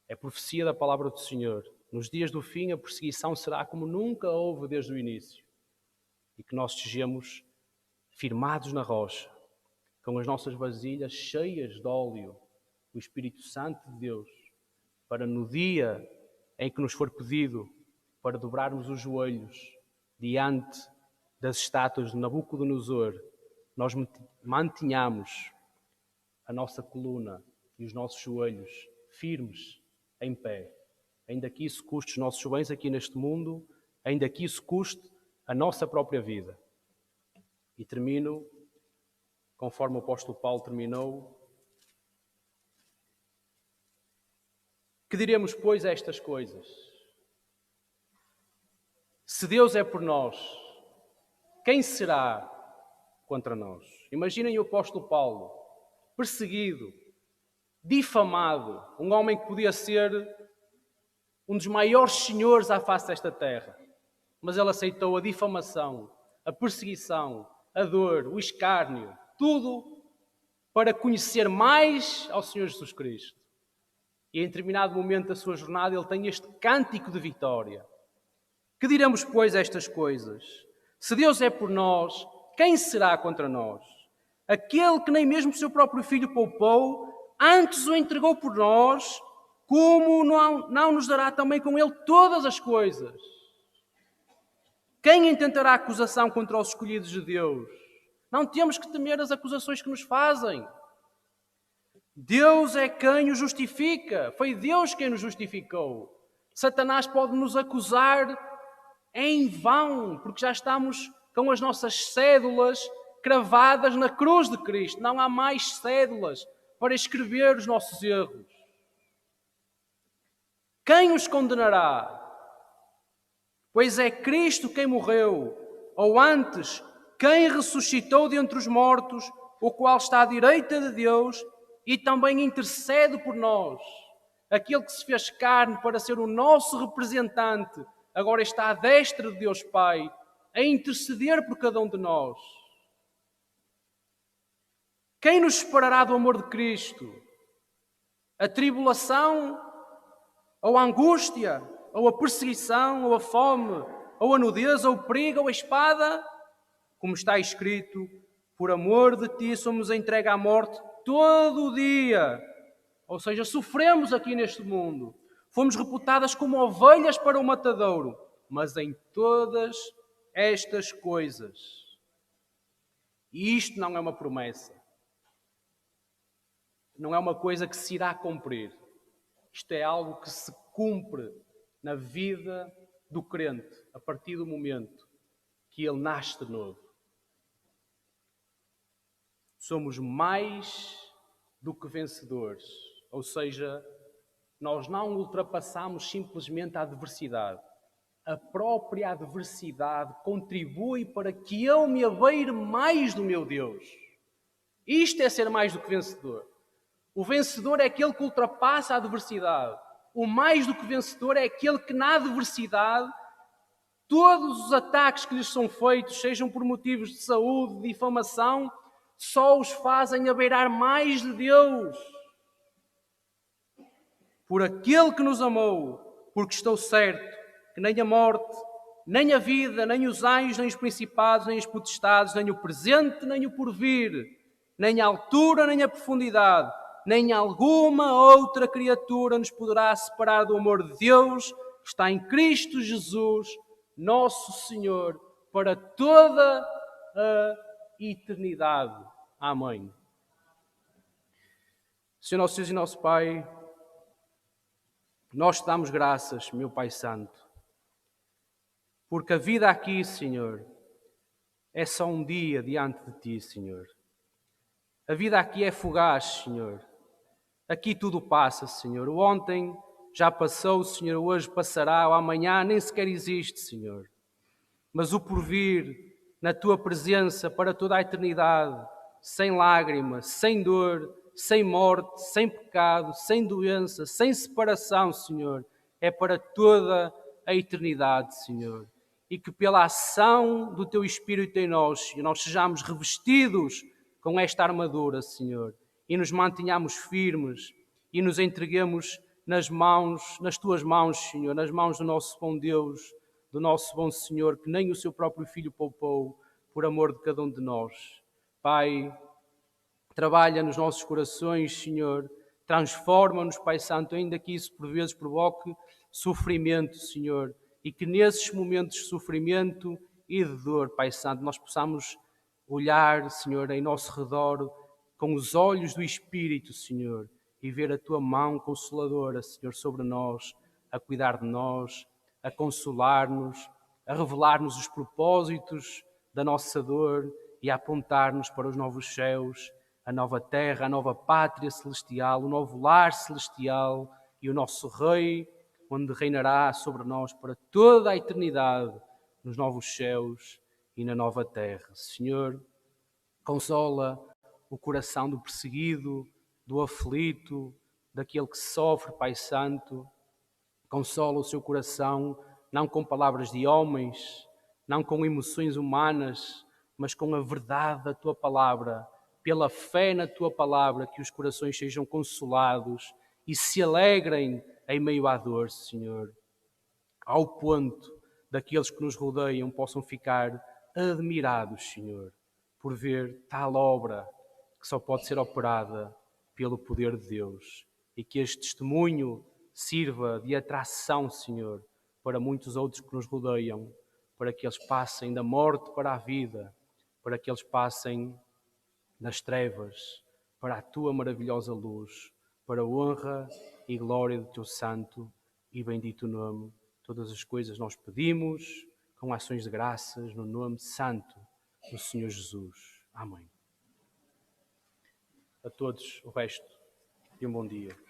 É profecia da palavra do Senhor. Nos dias do fim, a perseguição será como nunca houve desde o início. E que nós estejamos firmados na rocha, com as nossas vasilhas cheias de óleo, o Espírito Santo de Deus, para no dia em que nos for pedido para dobrarmos os joelhos diante das estátuas de Nabucodonosor, nós mantenhamos a nossa coluna e os nossos joelhos firmes, em pé. Ainda que isso custe os nossos bens aqui neste mundo, ainda que isso custe a nossa própria vida. E termino, conforme o apóstolo Paulo terminou. Que diremos, pois, a estas coisas? Se Deus é por nós, quem será contra nós? Imaginem o apóstolo Paulo, perseguido, difamado, um homem que podia ser um dos maiores senhores à face desta terra, mas ele aceitou a difamação, a perseguição, a dor, o escárnio, tudo para conhecer mais ao Senhor Jesus Cristo. E em determinado momento da sua jornada ele tem este cântico de vitória. Que diremos, pois, a estas coisas? Se Deus é por nós, quem será contra nós? Aquele que nem mesmo o seu próprio Filho poupou, antes o entregou por nós, como não nos dará também com ele todas as coisas? Quem intentará acusação contra os escolhidos de Deus? Não temos que temer as acusações que nos fazem. Deus é quem o justifica. Foi Deus quem nos justificou. Satanás pode nos acusar em vão, porque já estamos com as nossas cédulas cravadas na cruz de Cristo. Não há mais cédulas para escrever os nossos erros. Quem os condenará? Pois é Cristo quem morreu, ou antes, quem ressuscitou dentre os mortos, o qual está à direita de Deus e também intercede por nós. Aquele que se fez carne para ser o nosso representante, agora está à destra de Deus Pai, a interceder por cada um de nós. Quem nos separará do amor de Cristo? A tribulação, ou a angústia, ou a perseguição, ou a fome, ou a nudez, ou o perigo, ou a espada? Como está escrito, por amor de ti somos entregues à morte todo o dia. Ou seja, sofremos aqui neste mundo. Fomos reputadas como ovelhas para o matadouro. Mas em todas estas coisas. E isto não é uma promessa. Não é uma coisa que se irá cumprir. Isto é algo que se cumpre na vida do crente, a partir do momento que ele nasce de novo. Somos mais do que vencedores. Ou seja, nós não ultrapassamos simplesmente a adversidade. A própria adversidade contribui para que eu me abeire mais do meu Deus. Isto é ser mais do que vencedor. O vencedor é aquele que ultrapassa a adversidade. O mais do que vencedor é aquele que na adversidade, todos os ataques que lhes são feitos, sejam por motivos de saúde, de difamação, só os fazem abeirar mais de Deus. Por aquele que nos amou, porque estou certo que nem a morte, nem a vida, nem os anjos, nem os principados, nem as potestades, nem o presente, nem o porvir, nem a altura, nem a profundidade, nem alguma outra criatura nos poderá separar do amor de Deus que está em Cristo Jesus, nosso Senhor, para toda a eternidade. Amém. Senhor nosso Deus e nosso Pai, nós te damos graças, meu Pai Santo, porque a vida aqui, Senhor, é só um dia diante de Ti, Senhor. A vida aqui é fugaz, Senhor. Aqui tudo passa, Senhor. O ontem já passou, Senhor. O hoje passará. O amanhã nem sequer existe, Senhor. Mas o porvir na Tua presença para toda a eternidade, sem lágrimas, sem dor, sem morte, sem pecado, sem doença, sem separação, Senhor, é para toda a eternidade, Senhor. E que pela ação do Teu Espírito em nós, nós sejamos revestidos com esta armadura, Senhor, e nos mantenhamos firmes e nos entreguemos nas Tuas mãos, Senhor, nas mãos do nosso bom Deus, do nosso bom Senhor, que nem o Seu próprio Filho poupou por amor de cada um de nós. Pai, trabalha nos nossos corações, Senhor, transforma-nos, Pai Santo, ainda que isso por vezes provoque sofrimento, Senhor, e que nesses momentos de sofrimento e de dor, Pai Santo, nós possamos olhar, Senhor, em nosso redor com os olhos do Espírito, Senhor, e ver a Tua mão consoladora, Senhor, sobre nós, a cuidar de nós, a consolar-nos, a revelar-nos os propósitos da nossa dor e a apontar-nos para os novos céus, a nova terra, a nova pátria celestial, o novo lar celestial e o nosso Rei, onde reinará sobre nós para toda a eternidade, nos novos céus e na nova terra. Senhor, consola o coração do perseguido, do aflito, daquele que sofre, Pai Santo. Consola o seu coração, não com palavras de homens, não com emoções humanas, mas com a verdade da Tua palavra, pela fé na Tua palavra, que os corações sejam consolados e se alegrem em meio à dor, Senhor, ao ponto daqueles que nos rodeiam possam ficar admirados, Senhor, por ver tal obra que só pode ser operada pelo poder de Deus, e que este testemunho sirva de atração, Senhor, para muitos outros que nos rodeiam, para que eles passem da morte para a vida, para que eles passem das trevas para a Tua maravilhosa luz, para a honra e glória do Teu santo e bendito nome. Todas as coisas nós pedimos com ações de graças no nome santo do Senhor Jesus. Amém. A todos o resto de um bom dia.